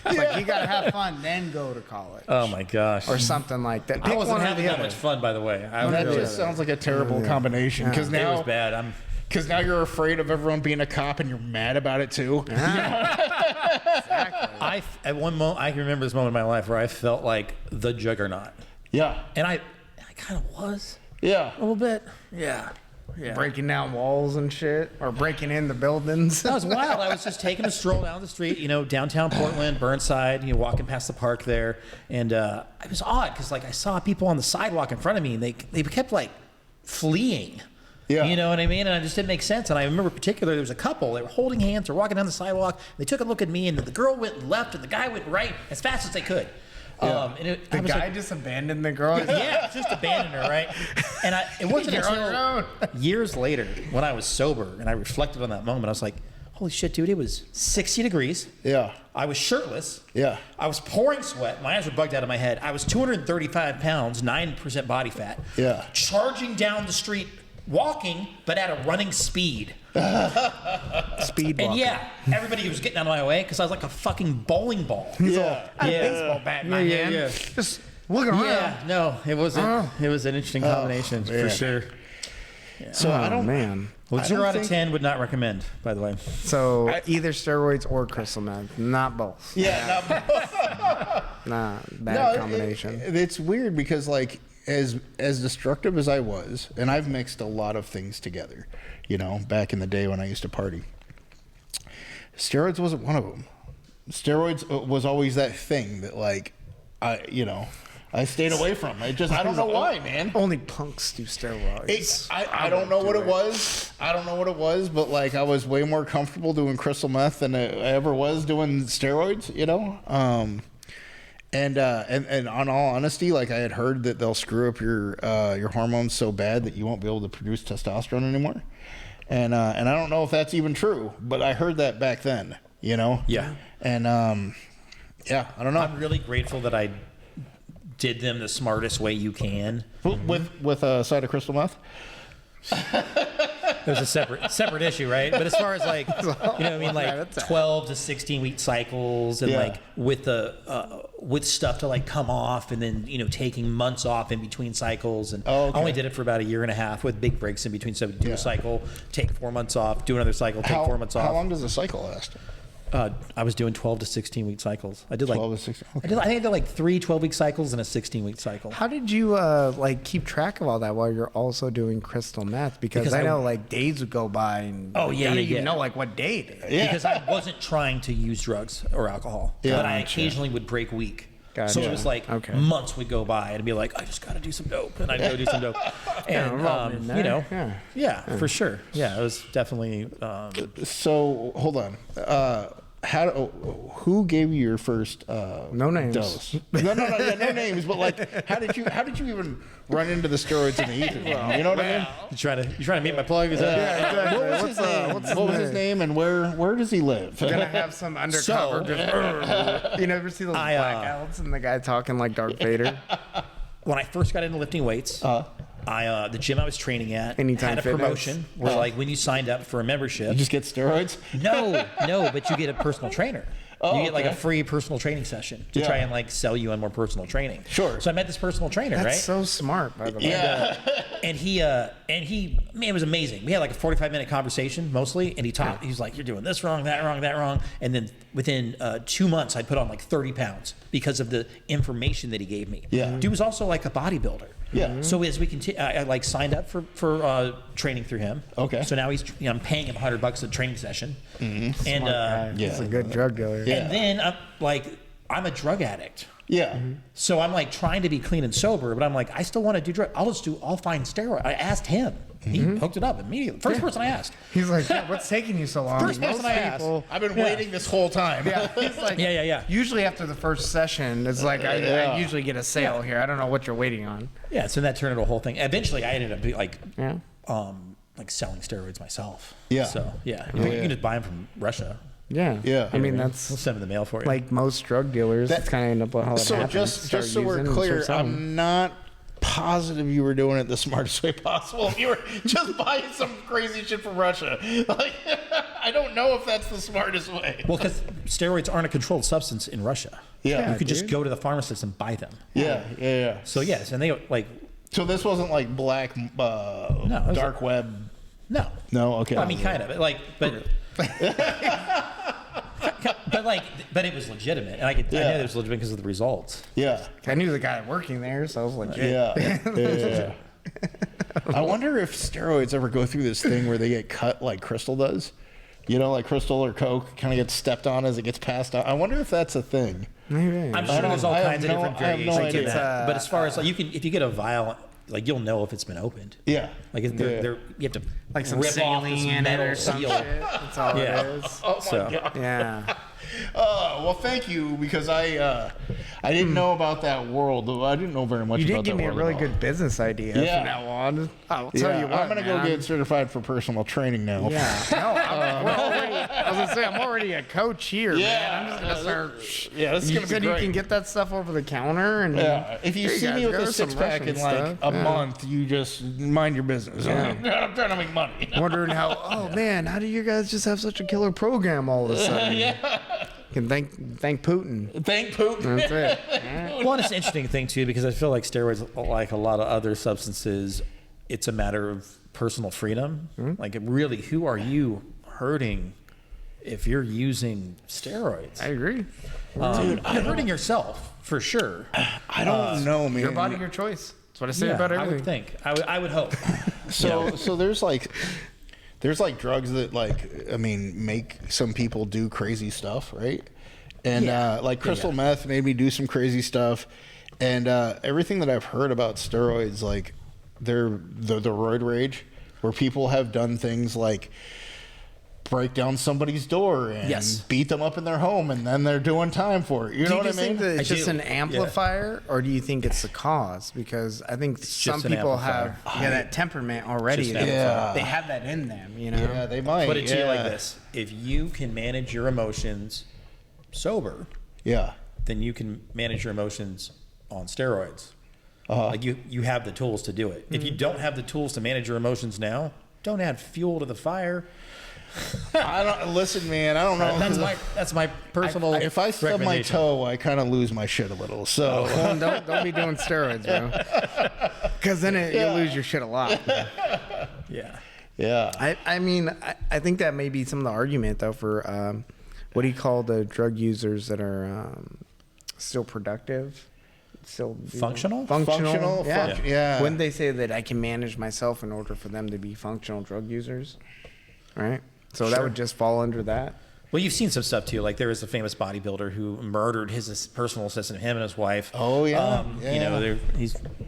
It's like you gotta have fun, then go to college. Oh my gosh. Or something like that. I Pick wasn't one or having the that other. much fun, by the way. That just sounds like a terrible combination. Because It now was bad. Because now you're afraid of everyone being a cop and you're mad about it too. Exactly. At one moment, I can remember this moment in my life where I felt like the juggernaut. Yeah. And I kind of was Yeah. a little bit. Yeah. Breaking down walls and shit, or breaking in the buildings. That was wild. I was just taking a stroll down the street, downtown Portland, Burnside, walking past the park there. And it was odd because, like, I saw people on the sidewalk in front of me, and they kept, like, fleeing. Yeah. You know what I mean? And it just didn't make sense. And I remember particularly there was a couple. They were holding hands. They're walking down the sidewalk. They took a look at me, and the girl went left, and the guy went right as fast as they could. Yeah. The guy just abandoned the girl. Yeah, just abandoned her, right? And it wasn't You're on your until own. years later when I was sober and I reflected on that moment. I was like, holy shit, dude, it was 60 degrees. Yeah. I was shirtless. Yeah. I was pouring sweat. My eyes were bugged out of my head. I was 235 pounds, 9% body fat. Yeah. Charging down the street, walking, but at a running speed. Speed walker. And yeah, everybody was getting out of my way because I was like a fucking bowling ball. Yeah. I had a baseball bat in my hand. yeah. Just looking around. Yeah, no, it wasn't. It was an interesting combination for man. sure. So I don't. man. Well, I 0 don't out of think- 10 would not recommend, by the way. So either steroids or crystal meth, not both. Yeah. Nah, bad combination. It's weird because like as destructive as I was, and I've mixed a lot of things together, back in the day when I used to party. Steroids wasn't one of them. Steroids was always that thing that like I stayed away from. I don't know why, man. Only punks do steroids. I don't know what it was. I don't know what it was, but like I was way more comfortable doing crystal meth than I ever was doing steroids, And on all honesty, like I had heard that they'll screw up your hormones so bad that you won't be able to produce testosterone anymore. And I don't know if that's even true, but I heard that back then, Yeah. And yeah, I don't know. I'm really grateful that I did them the smartest way you can. With a side of crystal meth. There's a separate issue, right? But as far as like, like 12 to 16 week cycles and like with stuff to like come off and then, taking months off in between cycles. And I only did it for about 1.5 years with big breaks in between. So do a cycle, take 4 months off, do another cycle, take 4 months off. How long does a cycle last? I was doing 12 to 16 week cycles. I did like 12 to 16. Okay. I think I did like 3 12-week cycles and a 16-week cycle. How did you keep track of all that while you're also doing crystal meth? Because I know like days would go by and I don't even know like what day it is. Yeah. Because I wasn't trying to use drugs or alcohol, but I occasionally would break week. Gotcha. So it was like months would go by and I'd be like, I just got to do some dope, and I'd go do some dope. And for sure, yeah, it was definitely. So hold on. who gave you your first No names. dose? No names. But like, how did you even run into the steroids in the ether? You know what I mean? You trying to meet my plug? Is that? Yeah, exactly. What was his name? What was his name, and where does he live? Gonna have some undercover. You never see those blackouts and the guy talking like Darth Vader? When I first got into lifting weights, the gym I was training at Anytime had a Fitness? promotion where, like, when you signed up for a membership, You just get steroids? no, but you get a personal trainer. You get like a free personal training session to try and like sell you on more personal training. Sure. So I met this personal trainer, That's right? so smart, by the way. Yeah. And he, man, it was amazing. We had like a 45-minute conversation mostly, and he talked. He was like, "You're doing this wrong, that wrong," and then within 2 months, I put on like 30 pounds because of the information that he gave me. Yeah. Dude was also like a bodybuilder. Yeah. So as we continue, I like signed up for training through him. Okay. So now I'm paying him $100 a training session, and He's a good drug dealer. and then I'm a drug addict. Yeah. So I'm like trying to be clean and sober, but I'm like, I still want to do drugs. I'll find steroid. I asked him. He hooked it up immediately. First person I asked. He's like, yeah, what's taking you so long? First person I asked. I've been waiting this whole time. Yeah, he's like, Yeah. Usually after the first session, it's like I usually get a sale here. I don't know what you're waiting on. Yeah, so that turned into a whole thing. Eventually, I ended up like Yeah. selling steroids myself. Yeah. So you can just buy them from Russia. Yeah. Yeah. I mean, We'll that's send them in the mail for you. like most drug dealers. That's kind of end up how it So happens. just so we're clear, I'm not positive you were doing it the smartest way possible. You were just buying some crazy shit from Russia. Like, I don't know if that's the smartest way. well, because steroids aren't a controlled substance in Russia. Yeah. You could just dude. go to the pharmacist and buy them. Yeah. So yes, and they like So this wasn't like black, it was dark web. no. No, okay. I mean, kind of like, but but it was legitimate, and I knew it was legitimate because of the results. Yeah. I knew the guy working there, so I was like, Yeah. I wonder if steroids ever go through this thing where they get cut like Crystal does. You know, like Crystal or Coke kind of gets stepped on as it gets passed out. I wonder if that's a thing. maybe. I'm sure there's all I have kinds of no- different I have no variations to idea. that. But as far as like if you get a vial, like you'll know if it's been opened. Yeah. Like you have to Like some rip off this saline in it metal or some seal. shit. That's all Yeah. it is. Oh my So- God. Yeah. Well, thank you, because I didn't know about that world. I didn't know very much You about did give that me a world really at all. good business idea Yeah. from now on. I'll tell Yeah, you what, I'm going to go man. get certified for personal training now. Yeah. No, I was gonna say I'm already a coach here, Yeah. man. I'm just gonna start. Yeah, this is You going to be said great. you can get that stuff over the counter, and Yeah, if you Here see guys me with go, a some six-pack in Russian like stuff. a Yeah. month, you just mind your business. I'm trying to make money. wondering how. Oh man, how do you guys just have such a killer program all of a sudden? Can thank Putin. Thank Putin. That's it. Well, and it's an interesting thing too because I feel like steroids, like a lot of other substances, it's a matter of personal freedom. Like, really, who are you hurting if you're using steroids? I agree. Dude, you're hurting yourself for sure. I don't know, man. Your body, your choice. That's what I say Yeah, about I everything. would think. I would hope. So there's like drugs that make some people do crazy stuff, right? And like crystal meth made me do some crazy stuff, and everything that I've heard about steroids, like they're the roid rage, where people have done things like break down somebody's door and beat them up in their home, and then they're doing time for it. You know what I mean? Do you think that it's I just do. an amplifier, or do you think it's the cause? Because I think some just an people amplifier. have that temperament already. Just an They have that in them, you know? Yeah, they might. Put it to you like this: if you can manage your emotions sober, then you can manage your emotions on steroids. Like you have the tools to do it. If you don't have the tools to manage your emotions now, don't add fuel to the fire. I don't listen, man. I don't know. That's my personal. If I stub my recommendation. toe, I kind of lose my shit a little. So Well, don't be doing steroids, bro. Because then you'll lose your shit a lot. Yeah. yeah. I mean, I think that may be some of the argument, though, for what do you call the drug users that are still productive? Still Functional? Functional. Yeah. Yeah. Wouldn't they say that I can manage myself in order for them to be functional drug users? Right? So that would just fall under that. Well, you've seen some stuff too. Like there was a famous bodybuilder who murdered his personal assistant, him and his wife. Oh yeah, You know,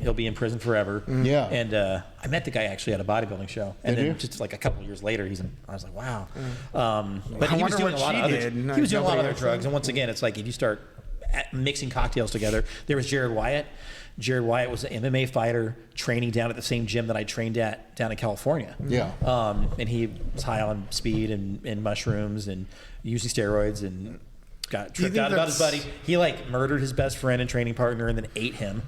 he'll be in prison forever. Yeah. And I met the guy actually at a bodybuilding show, and Did then you? just like a couple years later, I was like, wow. But I he was wonder doing what a lot she of other. did. He was doing a lot of Nobody other drugs, and once again, it's like if you start mixing cocktails together. There was Jared Wyatt. Jared Wyatt was an MMA fighter training down at the same gym that I trained at down in California. Yeah. And he was high on speed and mushrooms and using steroids and got tripped out about his buddy. He like murdered his best friend and training partner and then ate him.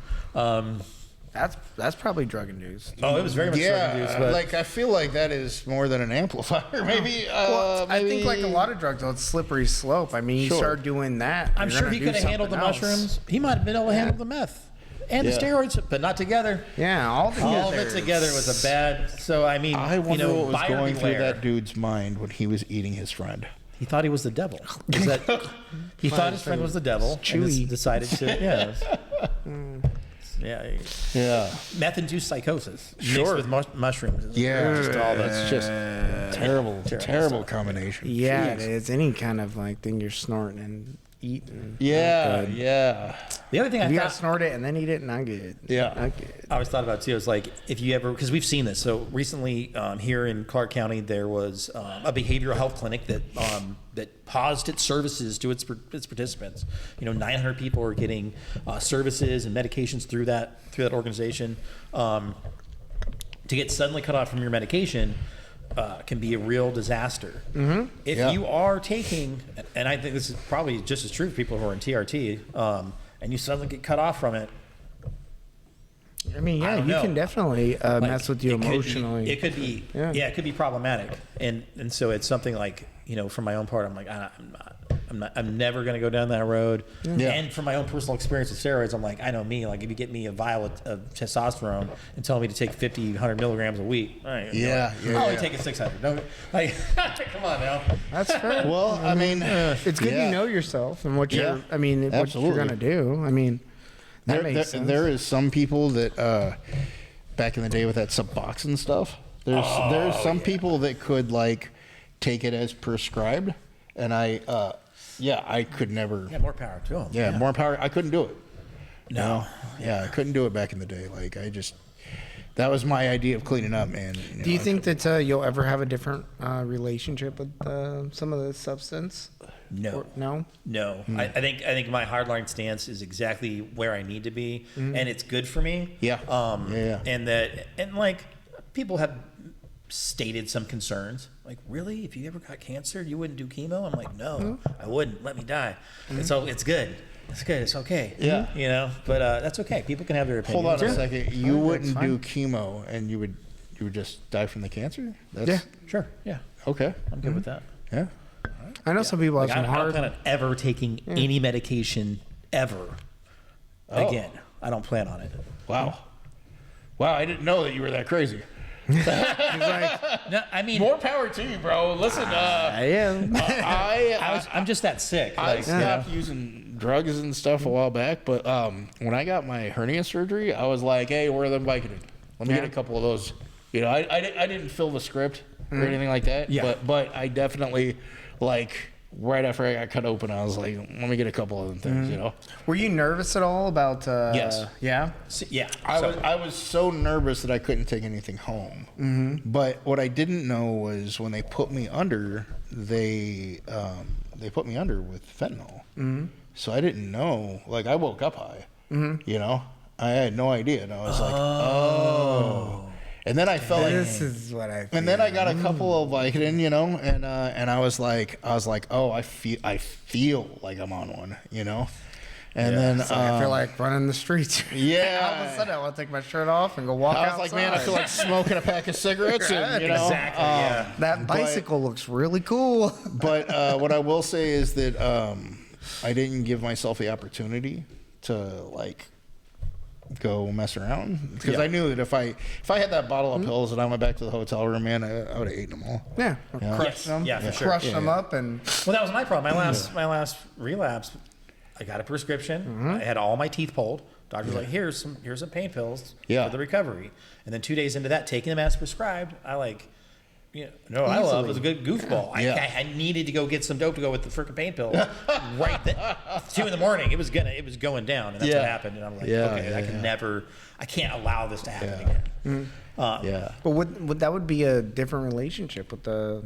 That's probably drug induced. Oh, it was very much drug induced. But like I feel like that is more than an amplifier. Maybe. Well, I think like a maybe- lot of drugs, though, it's slippery slope. I mean, you Sure. start doing that. I'm you're sure gonna he do could have handled the something else. mushrooms. He might have been able to handle the meth and the Yeah. steroids, but not together. Yeah, all All of it together was a bad. So I mean, I wonder what was buyer going through beware. that dude's mind when he was eating his friend. He thought he was the devil. Is that, he thought his friend was the devil. And Chewy. decided to. Yeah. Yeah. Yeah. Meth-induced psychosis Sure. mixed with mushrooms. Yeah. Just all That's that's just terrible, terrible stuff. combination. Yeah, it Jeez. is. Any kind of like thing you're snorting and eating. Yeah. Not good. Yeah. The other thing If you I gotta thought, snort it and then eat it, not good. Yeah. Not good. I always thought about too is like if you ever, because we've seen this. So recently here in Clark County, there was a behavioral health clinic that paused its services to its participants. 900 people are getting services and medications through that organization. To get suddenly cut off from your medication can be a real disaster. Mm-hmm. If Yeah. you are taking, and I think this is probably just as true for people who are in TRT, and you suddenly get cut off from it. I mean, I yeah, don't you know. can definitely mess with you emotionally. It could be, Yeah. it could be problematic, and so it's something like from my own part, I'm like I'm never going to go down that road. Yeah. And from my own personal experience with steroids, I'm like I know me. Like if you get me a vial of testosterone and tell me to take 50, 100 milligrams a week, all right, Yeah, yeah, I'll only yeah. take it 600. Don't like come on now. That's fair. Well, I mean, It's good yeah. you know yourself and what Yeah. you're. I mean, what you're Absolutely. gonna do. I mean, that makes sense. There is some people that back in the day with that Suboxone stuff. There's some people that could like take it as prescribed, and I could never. Yeah, more power to them. Yeah, more power. I couldn't do it. No. Yeah, I couldn't do it back in the day. Like that was my idea of cleaning up, man. Do you think that you'll ever have a different relationship with some of the substance? No. Or, no. No, I think my hardline stance is exactly where I need to be, and it's good for me. Yeah. Yeah. And like people have stated some concerns, like really, if you ever got cancer, you wouldn't do chemo. I'm like, no, I wouldn't. Let me die. And so it's good. It's good. It's okay. Yeah. But that's okay. People can have their Hold opinions. on a second. You that's wouldn't fine. do chemo, and you would just die from the cancer? That's, Yeah. Sure. Yeah. Okay. I'm good with that. Yeah. I know some people have Like, some I don't hard. plan on ever taking any medication ever again. I don't plan on it. Wow. Wow, I didn't know that you were that crazy. No, I mean, More power to you, bro. Listen, I am. I'm just that sick. I Like, stopped using drugs and stuff a while back, but when I got my hernia surgery, I was like, hey, where are them Vicodin? Let me get a couple of those. I didn't fill the script or anything like that, Yeah. but I definitely, like, right after I got cut open, I was like, let me get a couple of them things, Were you nervous at all about? Yes. Yeah. yeah. I was so nervous that I couldn't take anything home. Mm-hmm. But what I didn't know was when they put me under, they put me under with fentanyl. Mm-hmm. So I didn't know. Like I woke up high. Mm-hmm. I had no idea, and I was like, oh. And then I felt like. This is what I. And then I got a couple of Vicodin, and I was like, oh, I feel like I'm on one, And then I feel like running the streets. yeah. All of a sudden, I want to take my shirt off and go walk I was outside. like, man, I feel like smoking a pack of cigarettes, and Exactly. Yeah. that bicycle looks really cool. But what I will say is that I didn't give myself the opportunity to like go mess around because I knew that if I had that bottle of pills and I went back to the hotel room, man, I would have eaten them all. Yeah, Yeah. crush Yes. them. Yeah, for sure. Crush them up and. Well, that was my problem. My last relapse, I got a prescription. I had all my teeth pulled. Doctor's like, here's some pain pills Yeah. for the recovery. And then 2 days into that, taking them as prescribed, I No, I love was a good goofball. Yeah. I needed to go get some dope to go with the freaking pain pills right then. 2 a.m. It was going down, and that's what happened. And I'm like, I can't allow this to happen again. But would that would be a different relationship with the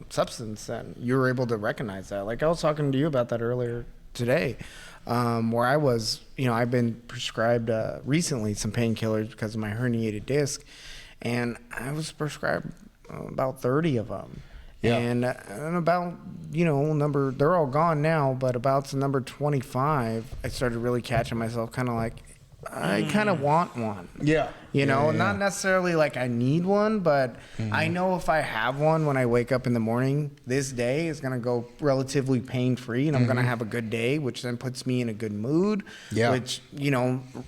substance, then you were able to recognize that. Like I was talking to you about that earlier today, where I was, I've been prescribed recently some painkillers because of my herniated disc, and I was prescribed about 30 of them. And about, number, they're all gone now, but about the number 25, I started really catching myself kind of like, I kind of want one. Not necessarily like I need one, but I know if I have one when I wake up in the morning, this day is going to go relatively pain-free, and I'm going to have a good day, which then puts me in a good mood, which,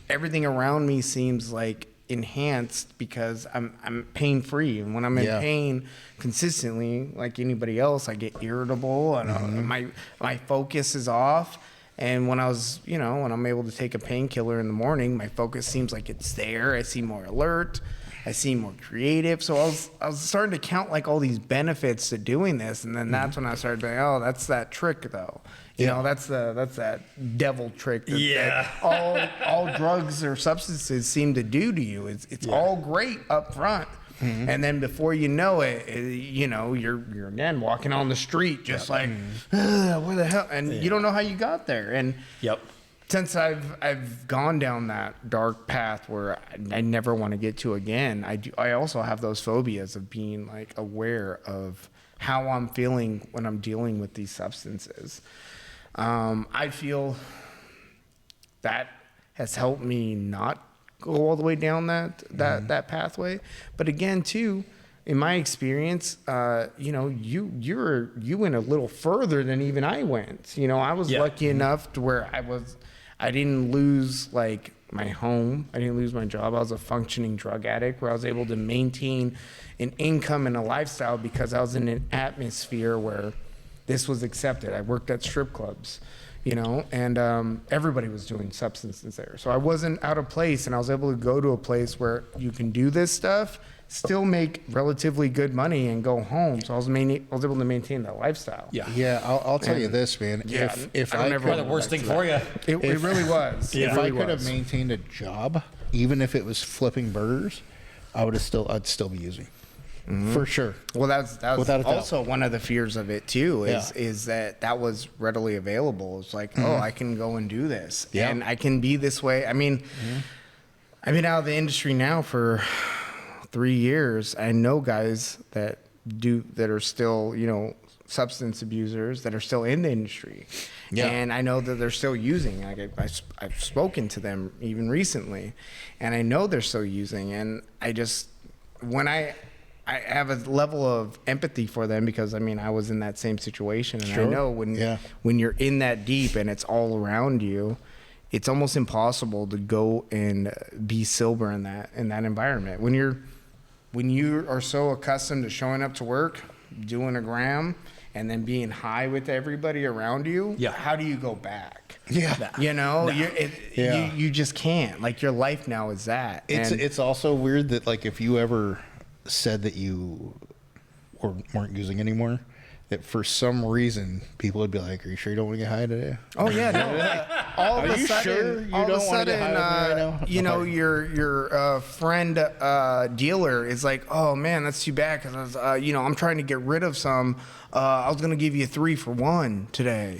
everything around me seems like enhanced because I'm pain-free. And when I'm in pain consistently, like anybody else, I get irritable and my focus is off. And when when I'm able to take a painkiller in the morning, my focus seems like it's there. I seem more alert. I seem more creative. So I was starting to count like all these benefits to doing this, and then that's when I started being, oh, that's that trick though. That's that devil trick that all drugs or substances seem to do to you. It's all great up front. And then before you know it, you're again walking on the street just like, where the hell? And you don't know how you got there. And since I've gone down that dark path where I never want to get to again, I also have those phobias of being like aware of how I'm feeling when I'm dealing with these substances. I feel that has helped me not go all the way down that pathway. But again, too, in my experience, you went a little further than even I went. I was lucky enough to where I didn't lose like my home. I didn't lose my job. I was a functioning drug addict where I was able to maintain an income and a lifestyle because I was in an atmosphere where this was accepted. I worked at strip clubs. And everybody was doing substances there. So I wasn't out of place, and I was able to go to a place where you can do this stuff, still make relatively good money, and go home. So I was able to maintain that lifestyle. I'll tell you this, man. If I could, the worst thing for you. It really was. If I could have maintained a job, even if it was flipping burgers, I'd still be using. For sure. Well, that was also one of the fears of it too. Is that was readily available. It's like, I can go and do this, and I can be this way. I mean, I've been out of the industry now for 3 years. I know guys that are still, substance abusers that are still in the industry, and I know that they're still using. I've spoken to them even recently, and I know they're still using. And I have a level of empathy for them because I was in that same situation, and I know when you're in that deep and it's all around you, it's almost impossible to go and be sober in that environment. When you are so accustomed to showing up to work, doing a gram, and then being high with everybody around you, how do you go back? You just can't. Like your life now is that. It's also weird that like if you ever said that you weren't using anymore, that for some reason people would be like, "Are you sure you don't want to get high today?" Oh yeah, no. All of a sudden, your friend dealer is like, "Oh man, that's too bad because I'm trying to get rid of some. I was gonna give you 3 for 1 today."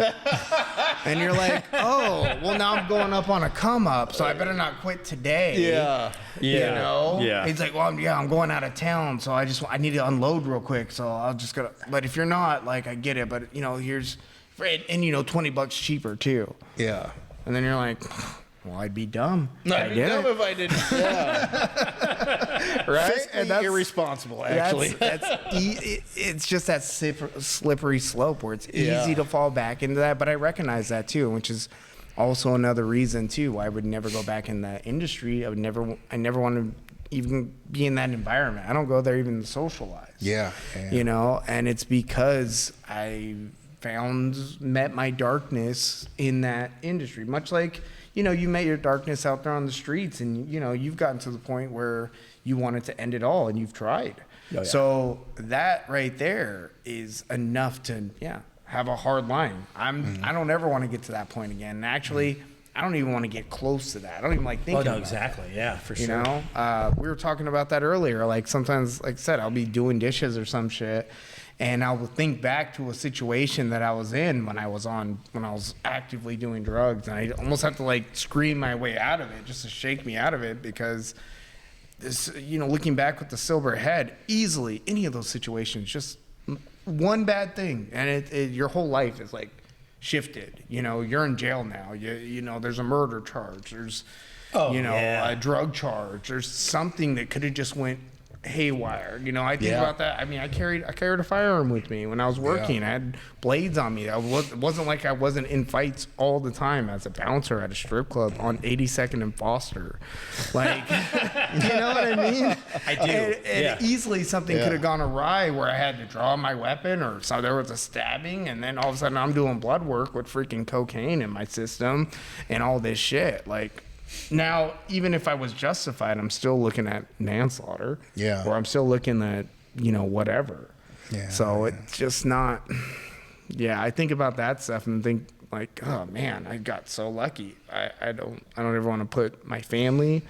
And you're like, "Oh, well now I'm going up on a come up, so I better not quit today." He's like, "Well, I'm going out of town, so I need to unload real quick, so I'll just go." But if you're not, like, I get it, but here's, and $20 cheaper too. Yeah. And then you're like, well, I'd be dumb. I'd be dumb if I didn't. Right? And that's irresponsible, actually. It's just that slippery slope where it's easy to fall back into that. But I recognize that too, which is also another reason too why I would never go back in that industry. I never want to even be in that environment. I don't go there even to socialize. Yeah. And it's because I met my darkness in that industry, much like you met your darkness out there on the streets, and you've gotten to the point where you wanted to end it all, and you've tried. yeah. So that right there is enough to have a hard line. I don't ever want to get to that point again. And actually, I don't even want to get close to that. I don't even like thinking. Oh no, about exactly. That. Yeah, for You sure. know, we were talking about that earlier. Like sometimes, like I said, I'll be doing dishes or some shit, and I'll think back to a situation that I was in when I was actively doing drugs, and I almost have to like scream my way out of it just to shake me out of it, because this, looking back with the sober head, easily any of those situations, just one bad thing, and your whole life is like shifted. You're in jail now. There's a murder charge. There's a drug charge. There's something that could have just went haywire. I think about that. I mean, I carried a firearm with me when I was working. I had blades on me. It wasn't like I wasn't in fights all the time as a bouncer at a strip club on 82nd and Foster. Like, you know what I mean? I do. And easily something could have gone awry where I had to draw my weapon, or so there was a stabbing, and then all of a sudden I'm doing blood work with freaking cocaine in my system and all this shit. Like, now, even if I was justified, I'm still looking at manslaughter. Yeah. Or I'm still looking at, whatever. Yeah. So it's just not. Yeah, I think about that stuff and think like, oh man, I got so lucky. I don't ever want to put my family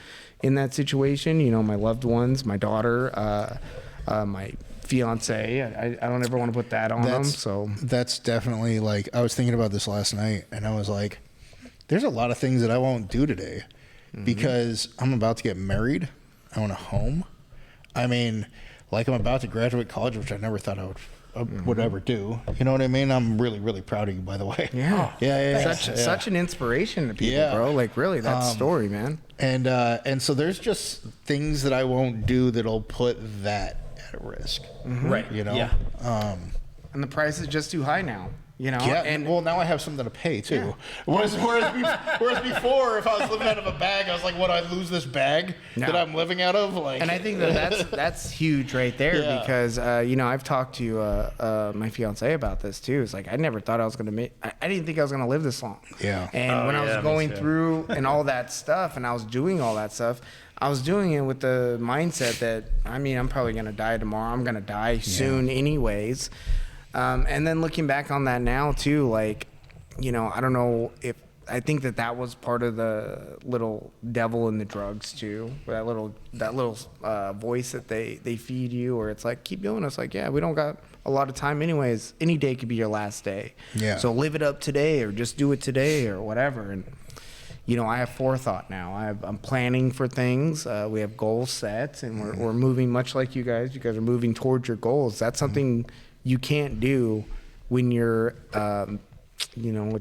in that situation. My loved ones, my daughter, my fiance. I don't ever want to put that on them. So that's definitely, like, I was thinking about this last night, and I was like, there's a lot of things that I won't do today because I'm about to get married. I own a home. I mean, like, I'm about to graduate college, which I never thought I would ever do. You know what I mean? I'm really, really proud of you, by the way. Yeah. Yeah. Such an inspiration to people, bro. Like, really, that story, man. And so there's just things that I won't do that'll put that at risk. Right. Yeah. And the price is just too high now. Yeah, and well, now I have something to pay too. Whereas before, if I was living out of a bag, I was like, "What? I lose this bag that I'm living out of?" Like, and I think that's huge right there because I've talked to my fiance about this too. It's like I never thought I was gonna make. I didn't think I was gonna live this long. Yeah. And when I was going through and all that stuff, and I was doing all that stuff, I was doing it with the mindset that I'm probably gonna die tomorrow. I'm gonna die soon, anyways. And then looking back on that now too, like, I don't know if I think that was part of the little devil in the drugs too, that little voice that they feed you, or it's like, keep doing it. It's like, we don't got a lot of time anyways. Any day could be your last day. Yeah. So live it up today, or just do it today, or whatever. And I have forethought now. I'm planning for things. We have goals set, and we're moving much like you guys. You guys are moving towards your goals. That's something you can't do when you're, a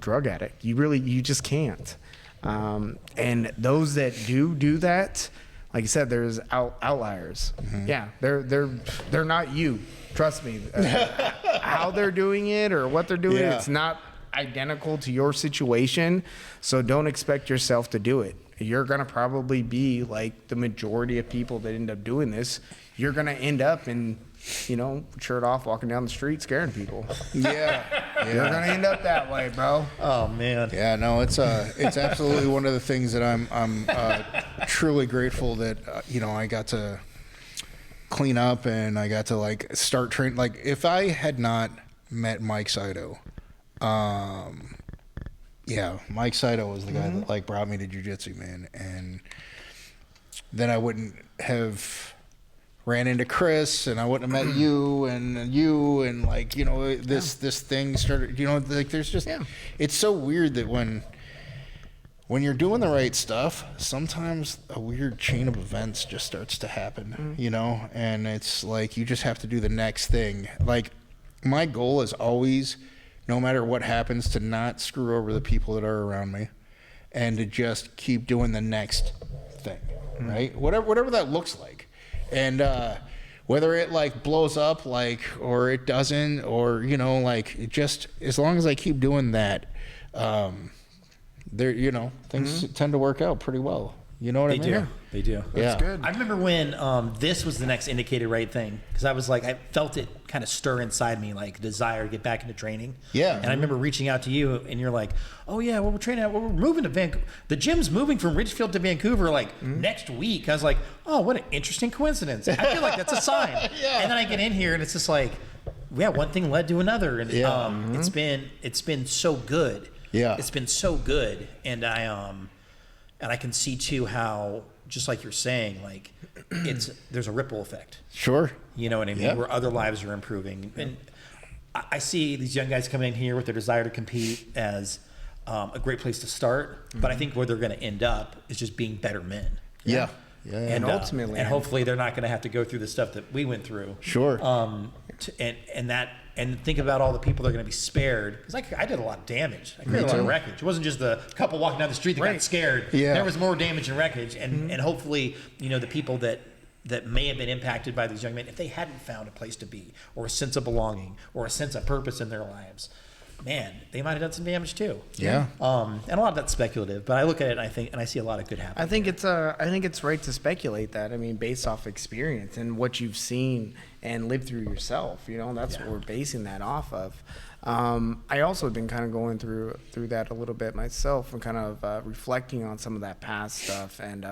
drug addict. You just can't. And those that do that, like I said, there's outliers. Yeah, they're not you. Trust me. How they're doing it or what they're doing, it's not identical to your situation. So don't expect yourself to do it. You're gonna probably be like the majority of people that end up doing this. You're gonna end up in, shirt off, walking down the street, scaring people. Yeah. You're gonna end up that way, bro. Oh man. Yeah, no, it's absolutely one of the things that I'm truly grateful that I got to clean up, and I got to like start training. Like, if I had not met Mike Saito, Mike Saito was the guy that like brought me to jiu-jitsu, man, and then I wouldn't have ran into Chris, and I wouldn't have met you, and like, this thing started, like, there's just, it's so weird that when you're doing the right stuff, sometimes a weird chain of events just starts to happen, and it's like, you just have to do the next thing. Like, my goal is always, no matter what happens, to not screw over the people that are around me, and to just keep doing the next thing, right? Whatever that looks like. And whether it like blows up, like, or it doesn't, or like, it just, as long as I keep doing that, things tend to work out pretty well. You know what I mean? They do. That's good. I remember when this was the next indicated right thing, because I was like, I felt it kind of stir inside me, like desire to get back into training. Yeah. And I remember reaching out to you, and you're like, oh yeah, well, we're training out, well, we're moving to Vancouver. The gym's moving from Ridgefield to Vancouver like next week. I was like, oh, what an interesting coincidence. I feel like that's a sign. Yeah. And then I get in here, and it's just like, yeah, one thing led to another, and it's been so good. Yeah. It's been so good, and I can see too how, just like you're saying, like there's a ripple effect. Sure. You know what I mean? Yeah. Where other lives are improving. And I see these young guys coming in here with their desire to compete as a great place to start. But I think where they're going to end up is just being better men. Yeah. And ultimately, and hopefully they're not going to have to go through the stuff that we went through. Sure. And think about all the people that are going to be spared. Because I did a lot of damage. I created a lot of wreckage. It wasn't just the couple walking down the street that got scared. Yeah. There was more damage and wreckage. And hopefully, the people that may have been impacted by these young men, if they hadn't found a place to be, or a sense of belonging, or a sense of purpose in their lives, man, they might have done some damage too. Yeah. And a lot of that's speculative, but I look at it and I see a lot of good happening. I think it's right to speculate that. I mean, based off experience and what you've seen and lived through yourself. That's what we're basing that off of. I also have been kind of going through that a little bit myself and kind of reflecting on some of that past stuff. And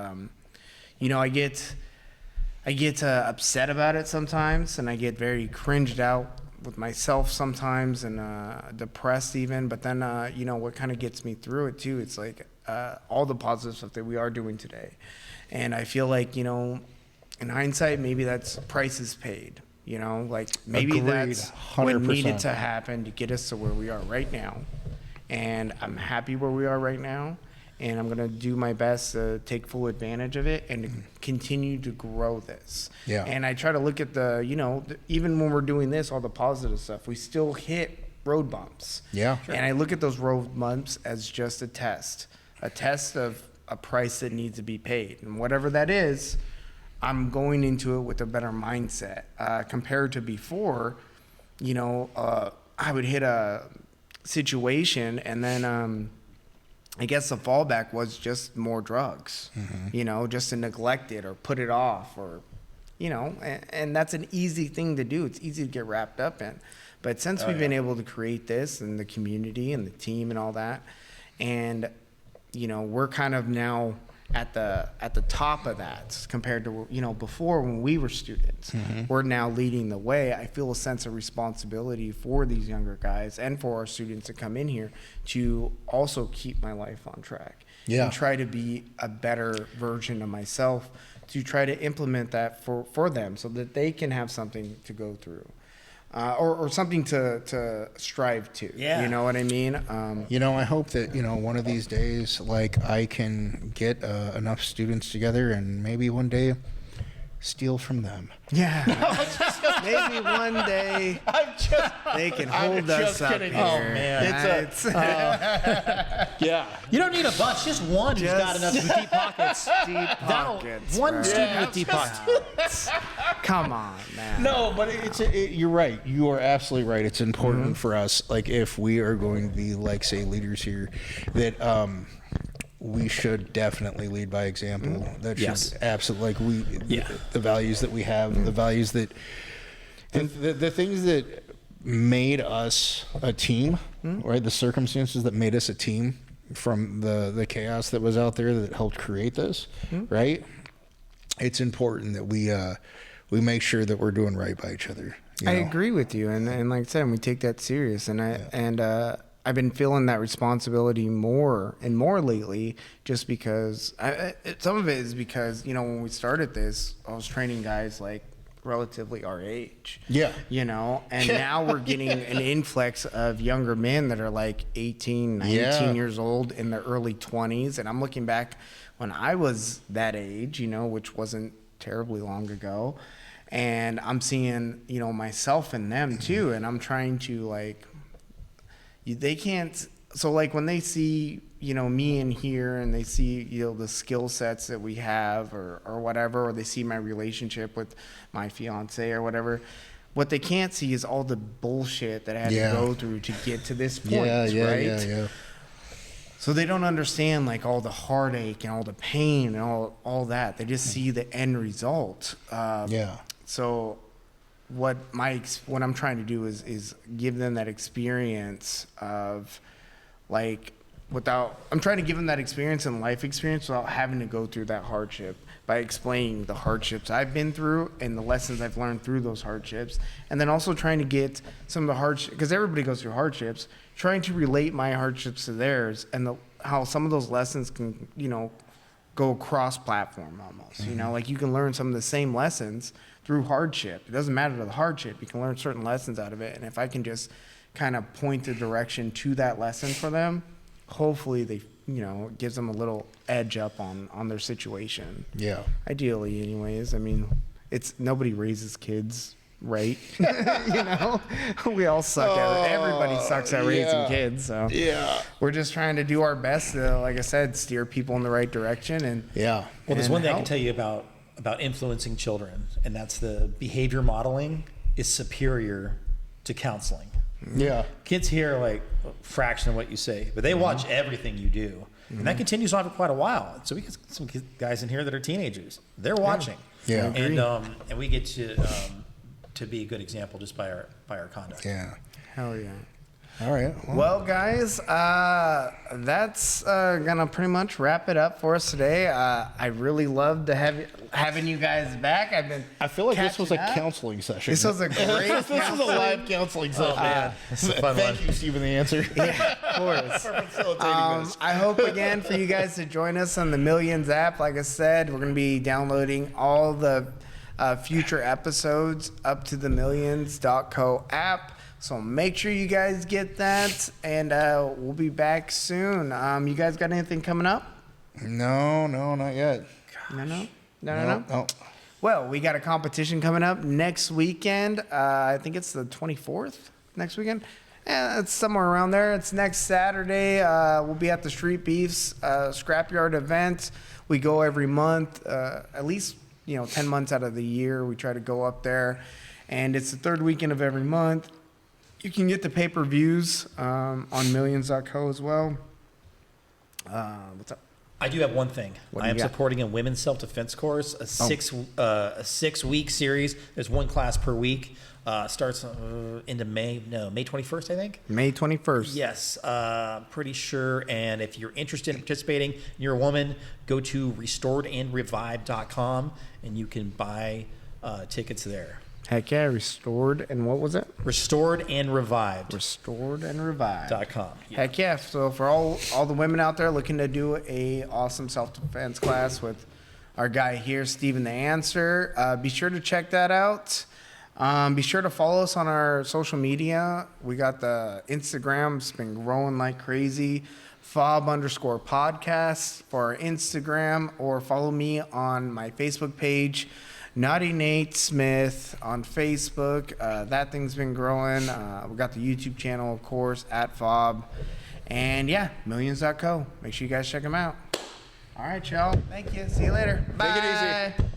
I get upset about it sometimes, and I get very cringed out with myself sometimes, and depressed even. But then what kind of gets me through it too, it's like all the positive stuff that we are doing today. And I feel like in hindsight, maybe that's prices paid. Like maybe Agreed, that's 100%. what needed to happen to get us to where we are right now. And I'm happy where we are right now. And I'm going to do my best to take full advantage of it and to continue to grow this. Yeah. And I try to look at even when we're doing this, all the positive stuff, we still hit road bumps. Yeah. And I look at those road bumps as just a test of a price that needs to be paid. And whatever that is, I'm going into it with a better mindset. Compared to before, I would hit a situation and then I guess the fallback was just more drugs, just to neglect it or put it off or, and that's an easy thing to do. It's easy to get wrapped up in. But since we've been able to create this and the community and the team and all that, and, we're kind of now at the top of that compared to, before when we were students. We're now leading the way. I feel a sense of responsibility for these younger guys and for our students to come in here to also keep my life on track. Yeah. And try to be a better version of myself, to try to implement that for them so that they can have something to go through. Or something to strive to. Yeah. You know what I mean? I hope that, one of these days, like, I can get enough students together and maybe one day steal from them. Yeah. Maybe one day they can hold us up here. Oh, man. Yeah. You don't need a bunch, just one who's got enough deep pockets. Deep pockets, One bro. student with deep pockets. Come on, man. No, but you're right. You are absolutely right. It's important for us, like, if we are going to be, like, say, leaders here, that we should definitely lead by example. That should absolutely, the values that we have, the values that, the things that made us a team, right? The circumstances that made us a team from the chaos that was out there that helped create this, right? It's important that we make sure that we're doing right by each other. I agree with you, and like I said, we take that serious, and I've been feeling that responsibility more and more lately, just because some of it is because when we started this, I was training guys like relatively our age. Yeah. And now we're getting an influx of younger men that are like 18, 19 years old in their early 20s, and I'm looking back when I was that age, which wasn't terribly long ago, and I'm seeing myself in them too, and I'm trying to they can't, so like when they see me in here and they see the skill sets that we have or whatever, or they see my relationship with my fiance or whatever, what they can't see is all the bullshit that I had to go through to get to this point, right? So they don't understand like all the heartache and all the pain and all that. They just see the end result. So what I'm trying to do is give them that experience of like I'm trying to give them that experience and life experience without having to go through that hardship, by explaining the hardships I've been through and the lessons I've learned through those hardships. And then also trying to get some of the hardships, because everybody goes through hardships, trying to relate my hardships to theirs, and how some of those lessons can, go cross-platform almost. Like you can learn some of the same lessons through hardship. It doesn't matter the hardship. You can learn certain lessons out of it. And if I can just kind of point the direction to that lesson for them, hopefully they, it gives them a little edge up on their situation. Yeah. Ideally, anyways. I mean, nobody raises kids right. We all suck at it. Everybody sucks at raising kids. So we're just trying to do our best to, like I said, steer people in the right direction. And well, there's one thing I can tell you about influencing children, and that's the behavior modeling is superior to counseling. Yeah. Kids hear like a fraction of what you say, but they watch everything you do. And that continues on for quite a while. So we get some guys in here that are teenagers. They're watching. Yeah. And we get to be a good example just by our conduct. Yeah. Hell yeah. All right. Well, guys, that's gonna pretty much wrap it up for us today. I really loved having you guys back. I feel like this was a counseling session. This was a great. This was a live counseling session. Man. Thank you, Stephen the Answer. Yeah, of course. For facilitating this. I hope again for you guys to join us on the Millions app. Like I said, we're gonna be downloading all the future episodes up to the millions.co app. So make sure you guys get that, and we'll be back soon. You guys got anything coming up? No, not yet. No. Well, we got a competition coming up next weekend. I think it's the 24th next weekend. Yeah, it's somewhere around there. It's next Saturday. We'll be at the Street Beefs Scrapyard event. We go every month, at least 10 months out of the year. We try to go up there, and it's the third weekend of every month. You can get the pay-per-views on millions.co as well. What's up? I do have one thing. I am supporting a women's self-defense course, a 6-week series. There's one class per week. Starts into May 21st, I think. May 21st. Yes, pretty sure. And if you're interested in participating, and you're a woman, go to restoredandrevived.com and you can buy tickets there. Heck yeah, Restored and what was it? Restored and Revived. Restoredandrevived.com. Yeah. Heck yeah. So for all the women out there looking to do a awesome self-defense class with our guy here, Stephen the Answer, be sure to check that out. Be sure to follow us on our social media. We got the Instagram. It's been growing like crazy. F.A.W.B_podcast for our Instagram, or follow me on my Facebook page, Naughty Nate Smith on Facebook. That thing's been growing. We got the YouTube channel, of course, at F.A.W.B. And yeah, millions.co. Make sure you guys check them out. All right, y'all. Thank you. See you later. Bye. Take it easy.